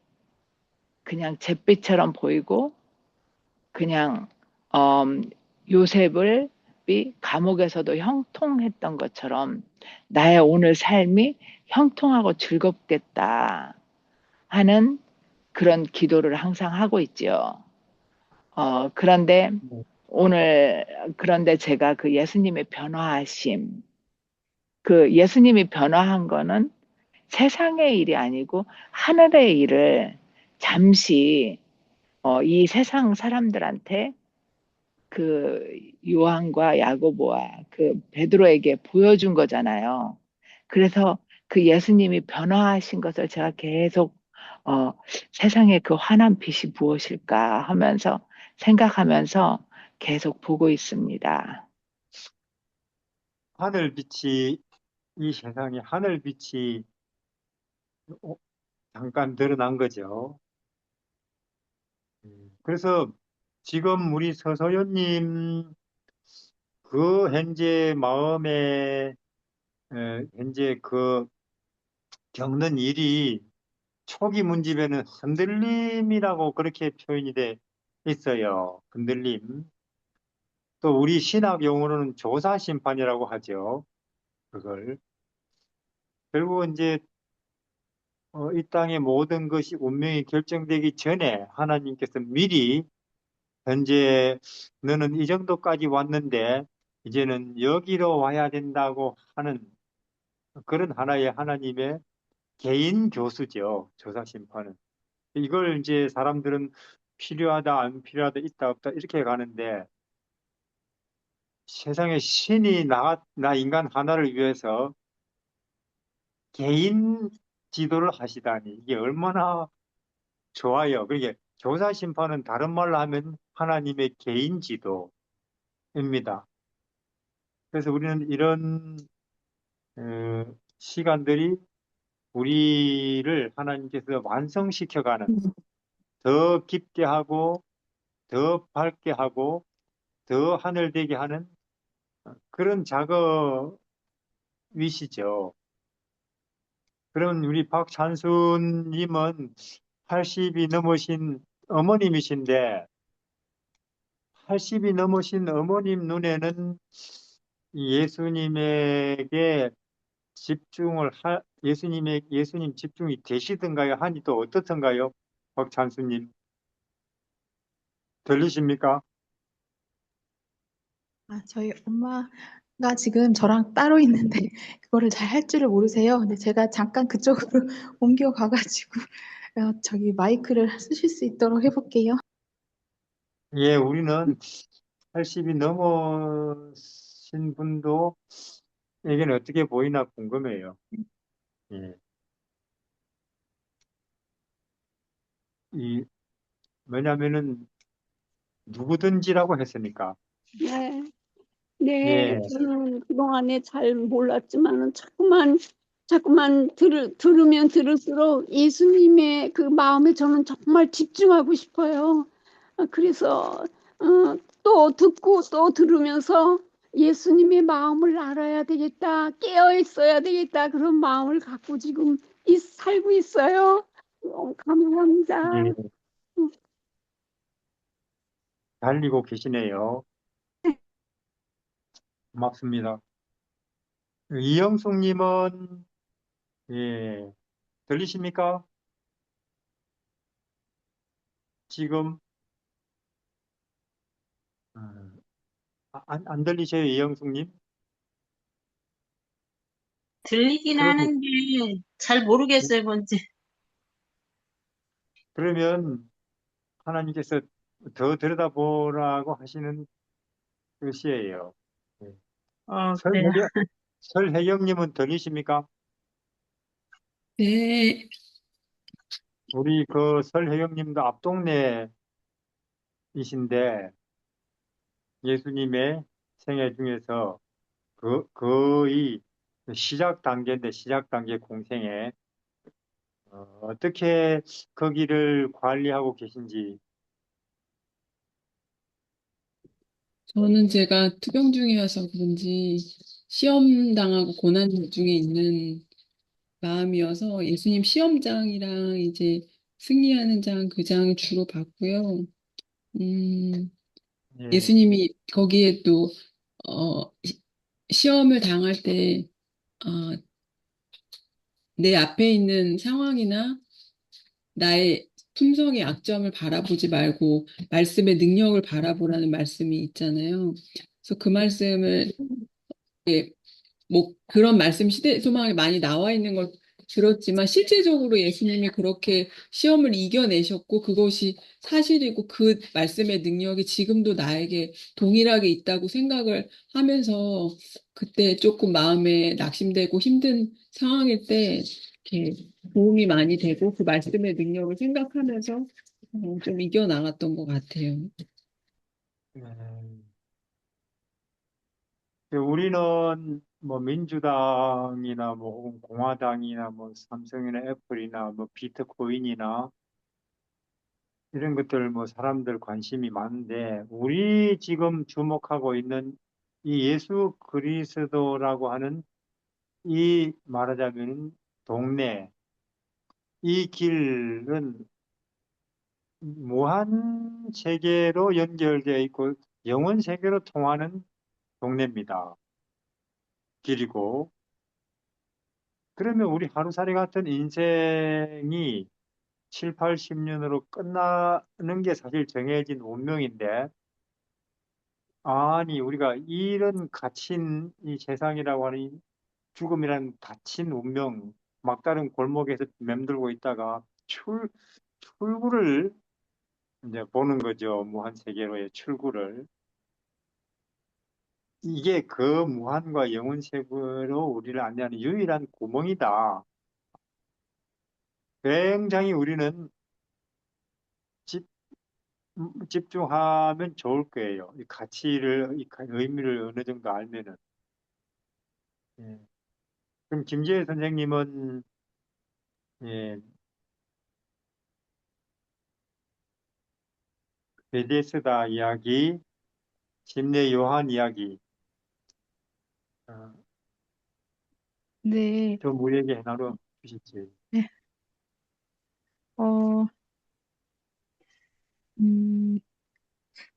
그냥 잿빛처럼 보이고 그냥 요셉을 감옥에서도 형통했던 것처럼 나의 오늘 삶이 형통하고 즐겁겠다 하는 그런 기도를 항상 하고 있지요. 그런데 그런데 제가 그 예수님의 변화하심, 그 예수님이 변화한 거는 세상의 일이 아니고 하늘의 일을 잠시 이 세상 사람들한테 그 요한과 야고보와 그 베드로에게 보여준 거잖아요. 그래서 그 예수님이 변화하신 것을 제가 계속 세상에 그 환한 빛이 무엇일까 하면서 생각하면서 계속 보고 있습니다. 하늘빛이, 이 세상에 하늘빛이 잠깐 드러난 거죠. 그래서 지금 우리 서소연님 그 현재 마음에 현재 그 겪는 일이 초기 문집에는 흔들림이라고 그렇게 표현이 돼 있어요. 흔들림. 또 우리 신학 용어로는 조사 심판이라고 하죠. 그걸. 결국 이제 이 땅의 모든 것이 운명이 결정되기 전에 하나님께서 미리 현재 너는 이 정도까지 왔는데 이제는 여기로 와야 된다고 하는 그런 하나의 하나님의 개인 교수죠. 조사 심판은. 이걸 이제 사람들은 필요하다, 안 필요하다, 있다, 없다 이렇게 가는데 세상에 신이 나 인간 하나를 위해서 개인 지도를 하시다니 이게 얼마나 좋아요. 그게 교사 심판은 다른 말로 하면 하나님의 개인 지도입니다. 그래서 우리는 이런 시간들이 우리를 하나님께서 완성시켜가는 더 깊게 하고 더 밝게 하고 더 하늘되게 하는 그런 작업이시죠. 그럼 우리 박찬수님은 80이 넘으신 어머님이신데 80이 넘으신 어머님 눈에는 예수님에게 예수님 집중이 되시던가요? 하니 또 어떻던가요? 박찬수님 들리십니까? 저희 엄마가 지금 저랑 따로 있는데 그거를 잘 할 줄을 모르세요. 근데 제가 잠깐 그쪽으로 옮겨가가지고 저기 마이크를 쓰실 수 있도록 해볼게요. 예, 우리는 80이 넘으신 분도 에게는 어떻게 보이나 궁금해요. 예. 왜냐면은 누구든지라고 했으니까. 네, 네, 예, 저는 그동안에 잘 몰랐지만은 자꾸만 자꾸만 들으면 들을수록 예수님의 그 마음에 저는 정말 집중하고 싶어요. 그래서 또 듣고 또 들으면서 예수님의 마음을 알아야 되겠다, 깨어 있어야 되겠다, 그런 마음을 갖고 지금 살고 있어요. 감사합니다. 예, 달리고 계시네요. 고맙습니다. 이영숙님은, 예, 들리십니까? 지금, 안 들리세요, 이영숙님? 들리긴 그러면, 하는데 잘 모르겠어요, 뭔지. 그러면 하나님께서 더 들여다보라고 하시는 뜻이에요. 예. 그래요. 설혜경님은 들리십니까? 네, 우리 그 설혜경님도 앞동네이신데 예수님의 생애 중에서 거의 시작 단계인데 시작 단계 공생에 어떻게 거기를 관리하고 계신지. 저는 제가 투병 중이어서 그런지 시험 당하고 고난 중에 있는 마음이어서 예수님 시험장이랑 이제 승리하는 장, 그 장을 주로 봤고요. 음, 예, 예수님이 거기에 또, 시험을 당할 때, 어, 내 앞에 있는 상황이나 나의 품성의 약점을 바라보지 말고 말씀의 능력을 바라보라는 말씀이 있잖아요. 그래서 그 말씀을 예, 뭐 그런 말씀 시대 소망에 많이 나와 있는 걸 들었지만 실제적으로 예수님이 그렇게 시험을 이겨내셨고 그것이 사실이고 그 말씀의 능력이 지금도 나에게 동일하게 있다고 생각을 하면서 그때 조금 마음에 낙심되고 힘든 상황일 때 이렇게 도움이 많이 되고 그 말씀의 능력을 생각하면서 좀 이겨나갔던 것 같아요. 예. 우리는 뭐 민주당이나 뭐 혹은 공화당이나 뭐 삼성이나 애플이나 뭐 비트코인이나 이런 것들 뭐 사람들 관심이 많은데 우리 지금 주목하고 있는 이 예수 그리스도라고 하는 이 말하자면 동네 이 길은 무한 세계로 연결되어 있고 영원 세계로 통하는 동네입니다. 길이고 그러면 우리 하루살이 같은 인생이 7, 80년으로 끝나는 게 사실 정해진 운명인데 아니 우리가 이런 갇힌 이 세상이라고 하는 이 죽음이라는 닫힌 운명 막다른 골목에서 맴돌고 있다가 출구를 이제 보는 거죠. 무한 세계로의 출구를. 이게 그 무한과 영원 세계로 우리를 안내하는 유일한 구멍이다. 굉장히 우리는 집, 집중하면 좋을 거예요. 이 가치를, 의미를 어느 정도 알면은. 예. 그럼 김재희 선생님은 예, 베데스다 이야기, 침례 요한 이야기, 어, 네, 좀 우리에게 나눠 주시지. 네, 어, 음,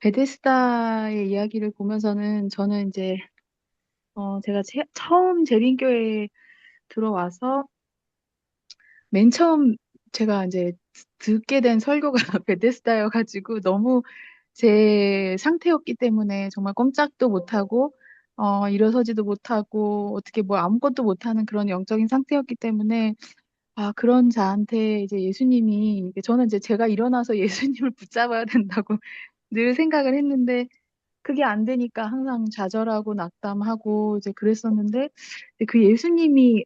베데스다의 이야기를 보면서는 저는 이제, 제가 처음 재림교회에 들어와서 맨 처음 제가 이제 듣게 된 설교가 베데스다여가지고 너무 제 상태였기 때문에 정말 꼼짝도 못하고, 일어서지도 못하고, 어떻게 뭐 아무것도 못하는 그런 영적인 상태였기 때문에, 아, 그런 자한테 이제 예수님이, 저는 이제 제가 일어나서 예수님을 붙잡아야 된다고 늘 생각을 했는데, 그게 안 되니까 항상 좌절하고 낙담하고 이제 그랬었는데, 근데 그 예수님이,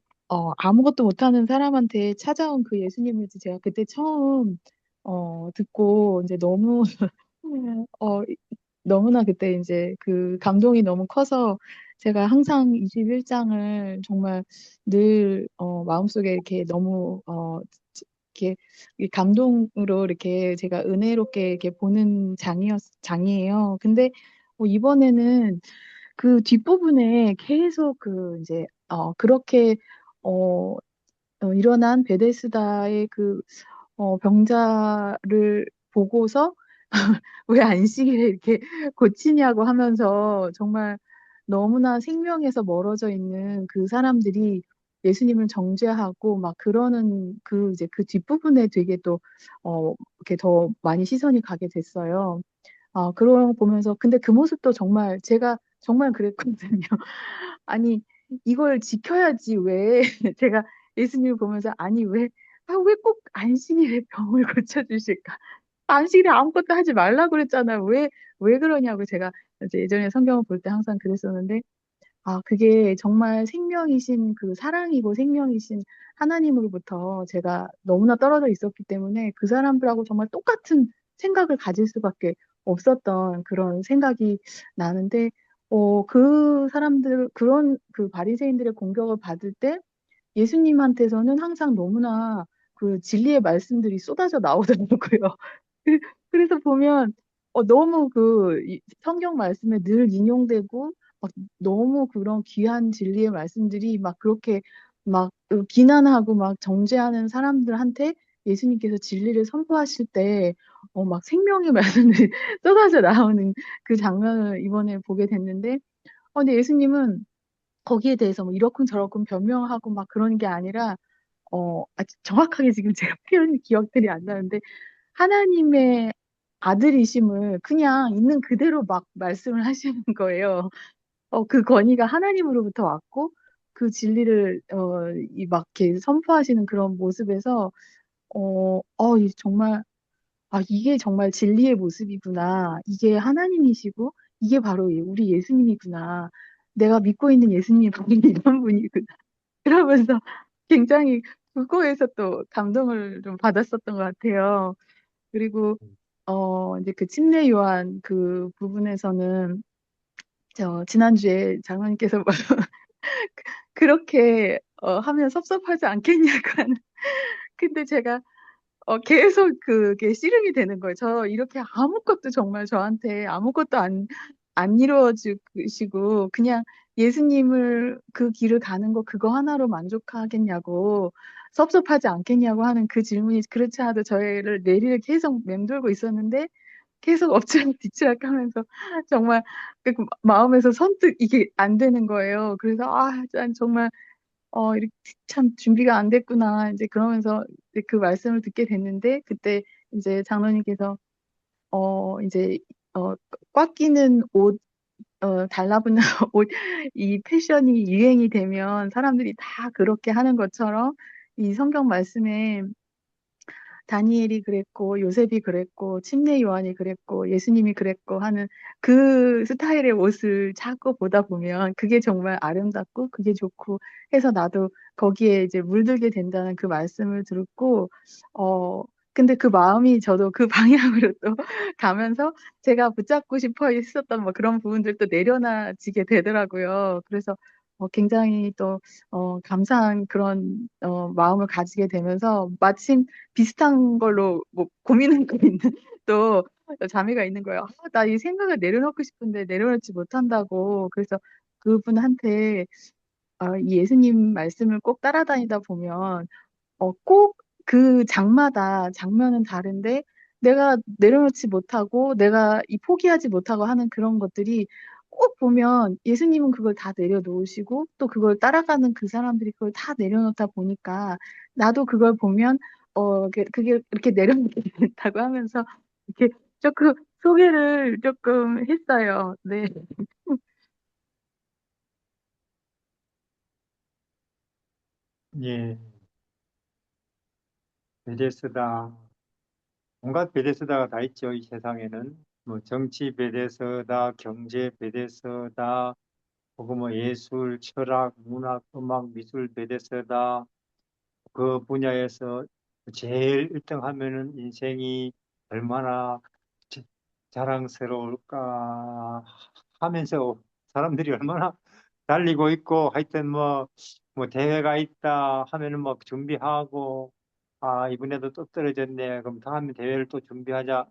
아무것도 못하는 사람한테 찾아온 그 예수님을 이제 제가 그때 처음, 듣고 이제 너무, 어, 너무나 그때 이제 그 감동이 너무 커서 제가 항상 21장을 정말 늘 마음속에 이렇게 너무 이렇게 이 감동으로 이렇게 제가 은혜롭게 이렇게 보는 장이에요. 근데 이번에는 그 뒷부분에 계속 그 이제 그렇게 어, 일어난 베데스다의 그 병자를 보고서 왜 안식일에 이렇게 고치냐고 하면서 정말 너무나 생명에서 멀어져 있는 그 사람들이 예수님을 정죄하고 막 그러는 그 이제 그 뒷부분에 되게 또 이렇게 더 많이 시선이 가게 됐어요. 그런 거 보면서 근데 그 모습도 정말 제가 정말 그랬거든요. 아니 이걸 지켜야지 왜 제가 예수님을 보면서 아니 왜 꼭 안식일에 병을 고쳐주실까? 안식일에 아무것도 하지 말라고 그랬잖아요. 왜 그러냐고 제가 이제 예전에 성경을 볼 때 항상 그랬었는데 그게 정말 생명이신 그 사랑이고 생명이신 하나님으로부터 제가 너무나 떨어져 있었기 때문에 그 사람들하고 정말 똑같은 생각을 가질 수밖에 없었던 그런 생각이 나는데, 그 사람들, 그런 그 바리새인들의 공격을 받을 때 예수님한테서는 항상 너무나 그 진리의 말씀들이 쏟아져 나오더라고요. 그- 그래서 보면 너무 이 성경 말씀에 늘 인용되고 막 너무 그런 귀한 진리의 말씀들이 막 그렇게 막 비난하고 막 정죄하는 사람들한테 예수님께서 진리를 선포하실 때 막 생명의 말씀들이 쏟아져 나오는 그 장면을 이번에 보게 됐는데, 근데 예수님은 거기에 대해서 뭐 이러쿵저러쿵 변명하고 막 그러는 게 아니라 정확하게 지금 제가 표현 기억들이 안 나는데 하나님의 아들이심을 그냥 있는 그대로 막 말씀을 하시는 거예요. 그 권위가 하나님으로부터 왔고 그 진리를 막 이렇게 선포하시는 그런 모습에서 정말 이게 정말 진리의 모습이구나. 이게 하나님이시고 이게 바로 우리 예수님이구나. 내가 믿고 있는 예수님이 바로 이런 분이구나. 그러면서 굉장히 그거에서 또 감동을 좀 받았었던 것 같아요. 그리고 이제 그 침례 요한 그 부분에서는 지난주에 장로님께서 그렇게 하면 섭섭하지 않겠냐고 하는. 근데 제가 계속 그게 씨름이 되는 거예요. 저 이렇게 아무것도 정말 저한테 아무것도 안 이루어주시고 그냥 예수님을 그 길을 가는 거 그거 하나로 만족하겠냐고 섭섭하지 않겠냐고 하는 그 질문이 그렇지 않아도 저희를 내리를 계속 맴돌고 있었는데 계속 엎치락 뒤치락 하면서 정말 그 마음에서 선뜻 이게 안 되는 거예요. 그래서 난 정말 이렇게 참 준비가 안 됐구나. 이제 그러면서 이제 그 말씀을 듣게 됐는데, 그때 이제 장로님께서, 이제, 어, 꽉 끼는 옷, 달라붙는 옷, 이 패션이 유행이 되면 사람들이 다 그렇게 하는 것처럼 이 성경 말씀에 다니엘이 그랬고, 요셉이 그랬고, 침례 요한이 그랬고, 예수님이 그랬고 하는 그 스타일의 옷을 자꾸 보다 보면 그게 정말 아름답고 그게 좋고 해서 나도 거기에 이제 물들게 된다는 그 말씀을 듣고, 근데 그 마음이 저도 그 방향으로 또 가면서 제가 붙잡고 싶어 했었던 뭐 그런 부분들도 내려놔지게 되더라고요. 그래서 굉장히 또 감사한 그런 마음을 가지게 되면서 마침 비슷한 걸로 뭐 고민하고 있는 또 자매가 있는 거예요. 나 이 생각을 내려놓고 싶은데 내려놓지 못한다고. 그래서 그분한테 이 예수님 말씀을 꼭 따라다니다 보면 꼭 그 장마다 장면은 다른데 내가 내려놓지 못하고 내가 이 포기하지 못하고 하는 그런 것들이 꼭 보면 예수님은 그걸 다 내려놓으시고 또 그걸 따라가는 그 사람들이 그걸 다 내려놓다 보니까 나도 그걸 보면 그게 이렇게 내려놓게 된다고 하면서 이렇게 조금 소개를 조금 했어요. 네. 예, 베데스다. 온갖 베데스다가 다 있죠, 이 세상에는. 뭐 정치 베데스다, 경제 베데스다, 혹은 뭐 예술, 철학, 문학, 음악, 미술 베데스다. 그 분야에서 제일 1등 하면은 인생이 얼마나 자랑스러울까 하면서 사람들이 얼마나 달리고 있고, 하여튼 뭐 대회가 있다 하면은 뭐 준비하고, 아, 이번에도 또 떨어졌네. 그럼 다음 대회를 또 준비하자.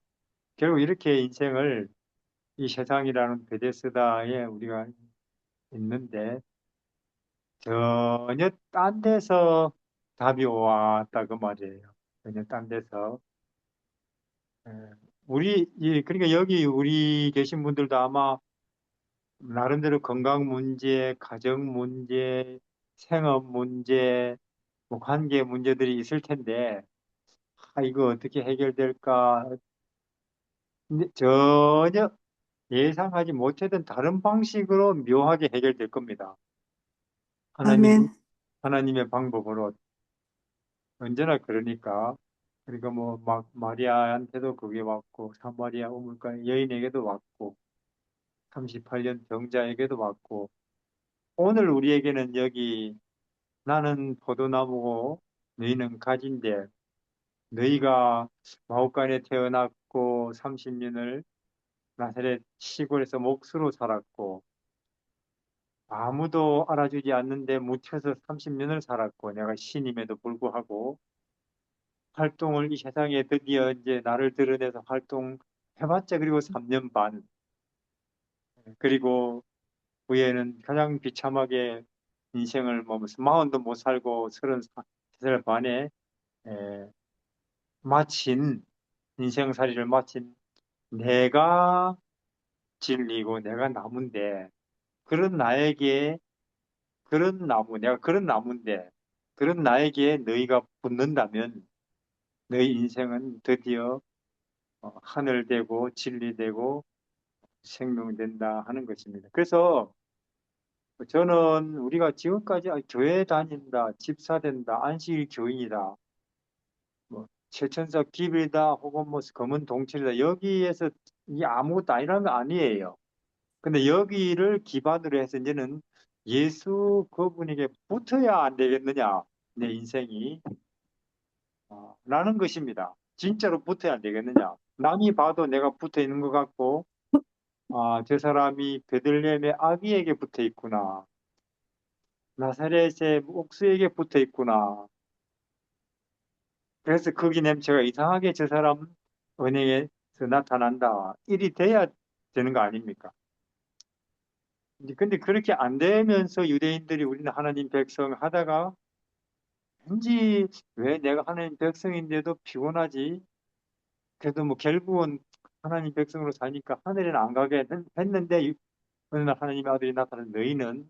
결국 이렇게 인생을 이 세상이라는 베데스다에 우리가 있는데, 전혀 딴 데서 답이 왔다 그 말이에요. 전혀 딴 데서. 예, 그러니까 여기 우리 계신 분들도 아마 나름대로 건강 문제, 가정 문제, 생업 문제, 뭐 관계 문제들이 있을 텐데, 아, 이거 어떻게 해결될까? 근데 전혀 예상하지 못했던 다른 방식으로 묘하게 해결될 겁니다. 하나님, 아멘. 하나님의 방법으로. 언제나 그러니까. 그러니까 뭐, 막, 마리아한테도 그게 왔고, 사마리아 우물가 여인에게도 왔고, 38년 병자에게도 왔고, 오늘 우리에게는 여기 나는 포도나무고 너희는 가지인데 너희가 마옥간에 태어났고 30년을 나사렛 시골에서 목수로 살았고 아무도 알아주지 않는데 묻혀서 30년을 살았고 내가 신임에도 불구하고 활동을 이 세상에 드디어 이제 나를 드러내서 활동해봤자 그리고 3년 반 그리고 후에는 가장 비참하게 인생을 뭐 무슨 40도 못 살고 33살 반에 에, 마친 인생살이를 마친 내가 진리고 내가 나무인데 그런 나에게 그런 나무 내가 그런 나무인데 그런 나에게 너희가 붙는다면 너희 인생은 드디어 하늘되고 진리되고 생명된다 하는 것입니다. 그래서 저는 우리가 지금까지 교회 다닌다, 집사 된다, 안식일 교인이다, 뭐 최천사 기빌이다, 혹은 뭐 검은 동철이다 여기에서 이 아무것도 아니라는 거 아니에요. 근데 여기를 기반으로 해서 이제는 예수 그분에게 붙어야 안 되겠느냐, 내 인생이. 라는 것입니다. 진짜로 붙어야 안 되겠느냐. 남이 봐도 내가 붙어 있는 것 같고, 아, 저 사람이 베들레헴의 아기에게 붙어 있구나. 나사렛의 옥수에게 붙어 있구나. 그래서 거기 냄새가 이상하게 저 사람 은행에서 나타난다. 일이 돼야 되는 거 아닙니까? 근데 그렇게 안 되면서 유대인들이 우리는 하나님 백성 하다가 왠지 왜 내가 하나님 백성인데도 피곤하지? 그래도 뭐 결국은 하나님 백성으로 사니까 하늘에는 안 가게 했는데 어느 날 하나님의 아들이 나타난 너희는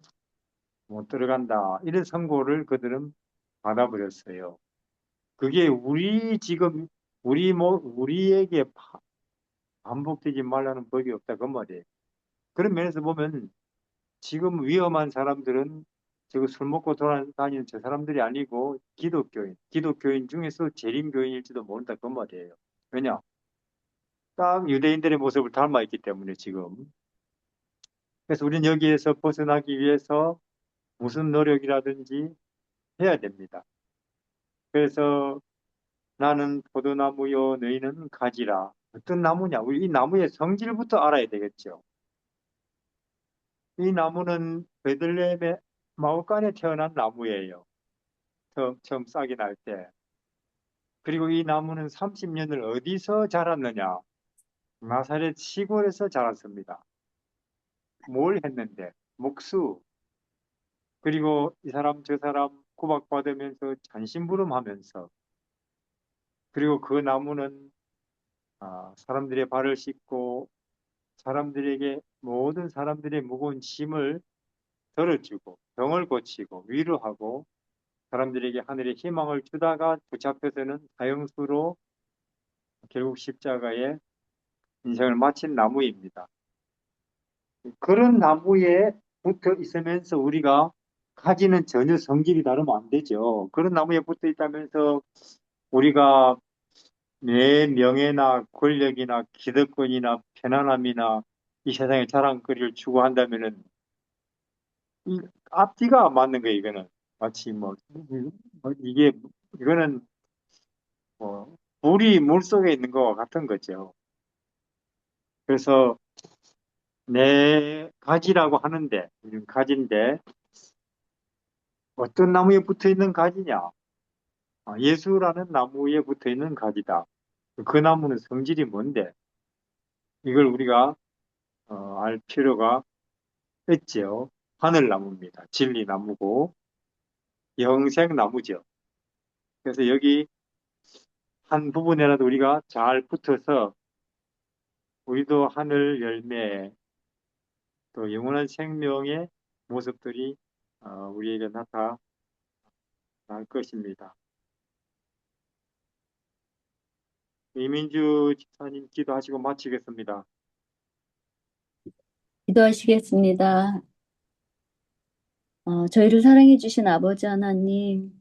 못 들어간다. 이런 선고를 그들은 받아버렸어요. 그게 지금 우리에게 반복되지 말라는 법이 없다 그 말이에요. 그런 면에서 보면 지금 위험한 사람들은 저거 술 먹고 돌아다니는 저 사람들이 아니고 기독교인 중에서 재림교인일지도 모른다 그 말이에요. 왜냐? 딱 유대인들의 모습을 닮아 있기 때문에 지금. 그래서 우리는 여기에서 벗어나기 위해서 무슨 노력이라든지 해야 됩니다. 그래서 나는 포도나무요, 너희는 가지라. 어떤 나무냐? 우리 이 나무의 성질부터 알아야 되겠죠. 이 나무는 베들레헴의 마옥간에 태어난 나무예요. 처음 싹이 날 때. 그리고 이 나무는 30년을 어디서 자랐느냐? 나사렛 시골에서 자랐습니다. 뭘 했는데? 목수. 그리고 이 사람 저 사람 구박받으면서 잔심부름하면서 그리고 그 나무는 사람들의 발을 씻고 사람들에게 모든 사람들의 무거운 짐을 덜어주고 병을 고치고 위로하고 사람들에게 하늘의 희망을 주다가 붙잡혀서는 사형수로 결국 십자가에 인생을 마친 나무입니다. 그런 나무에 붙어 있으면서 우리가 가지는 전혀 성질이 다르면 안 되죠. 그런 나무에 붙어 있다면서 우리가 내 명예나 권력이나 기득권이나 편안함이나 이 세상의 자랑거리를 추구한다면은 이 앞뒤가 안 맞는 거예요. 이거는 마치 이게 이거는 불이 물 속에 있는 거와 같은 거죠. 그래서 네 가지라고 하는데, 이런 가지인데, 어떤 나무에 붙어 있는 가지냐? 예수라는 나무에 붙어 있는 가지다. 그 나무는 성질이 뭔데? 이걸 우리가 알 필요가 있죠. 하늘나무입니다. 진리나무고 영생나무죠. 그래서 여기 한 부분이라도 우리가 잘 붙어서 우리도 하늘 열매 또 영원한 생명의 모습들이 우리에게 나타날 것입니다. 이민주 집사님 기도하시고 마치겠습니다. 기도하시겠습니다. 저희를 사랑해 주신 아버지 하나님,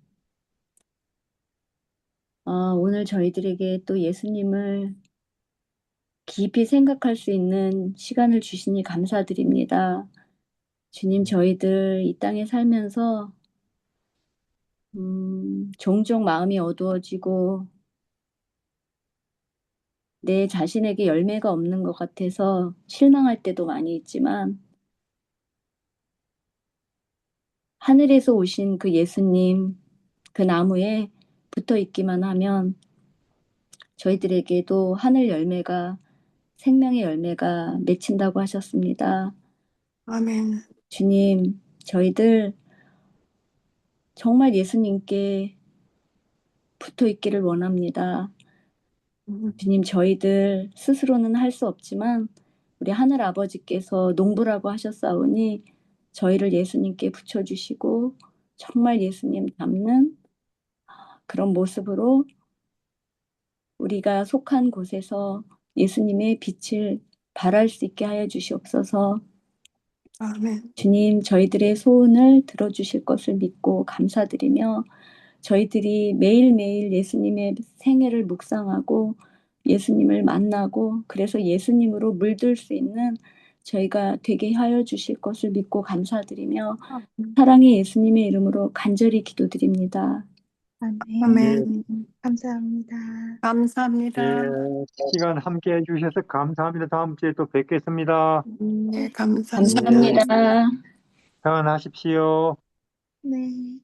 오늘 저희들에게 또 예수님을 깊이 생각할 수 있는 시간을 주시니 감사드립니다. 주님, 저희들 이 땅에 살면서 종종 마음이 어두워지고 내 자신에게 열매가 없는 것 같아서 실망할 때도 많이 있지만 하늘에서 오신 그 예수님, 그 나무에 붙어 있기만 하면 저희들에게도 하늘 열매가, 생명의 열매가 맺힌다고 하셨습니다. 아멘. 주님, 저희들 정말 예수님께 붙어 있기를 원합니다. 주님, 저희들 스스로는 할 수 없지만 우리 하늘 아버지께서 농부라고 하셨사오니 저희를 예수님께 붙여주시고 정말 예수님 닮는 그런 모습으로 우리가 속한 곳에서 예수님의 빛을 발할 수 있게 하여 주시옵소서. 아멘. 주님, 저희들의 소원을 들어주실 것을 믿고 감사드리며 저희들이 매일매일 예수님의 생애를 묵상하고 예수님을 만나고 그래서 예수님으로 물들 수 있는 저희가 되게 하여 주실 것을 믿고 감사드리며 사랑의 예수님의 이름으로 간절히 기도드립니다. 아멘. 아멘. 감사합니다. 감사합니다. 시간 함께 해주셔서 감사합니다. 다음 주에 또 뵙겠습니다. 네, 감사합니다. 감사합니다. 평안하십시오. 네.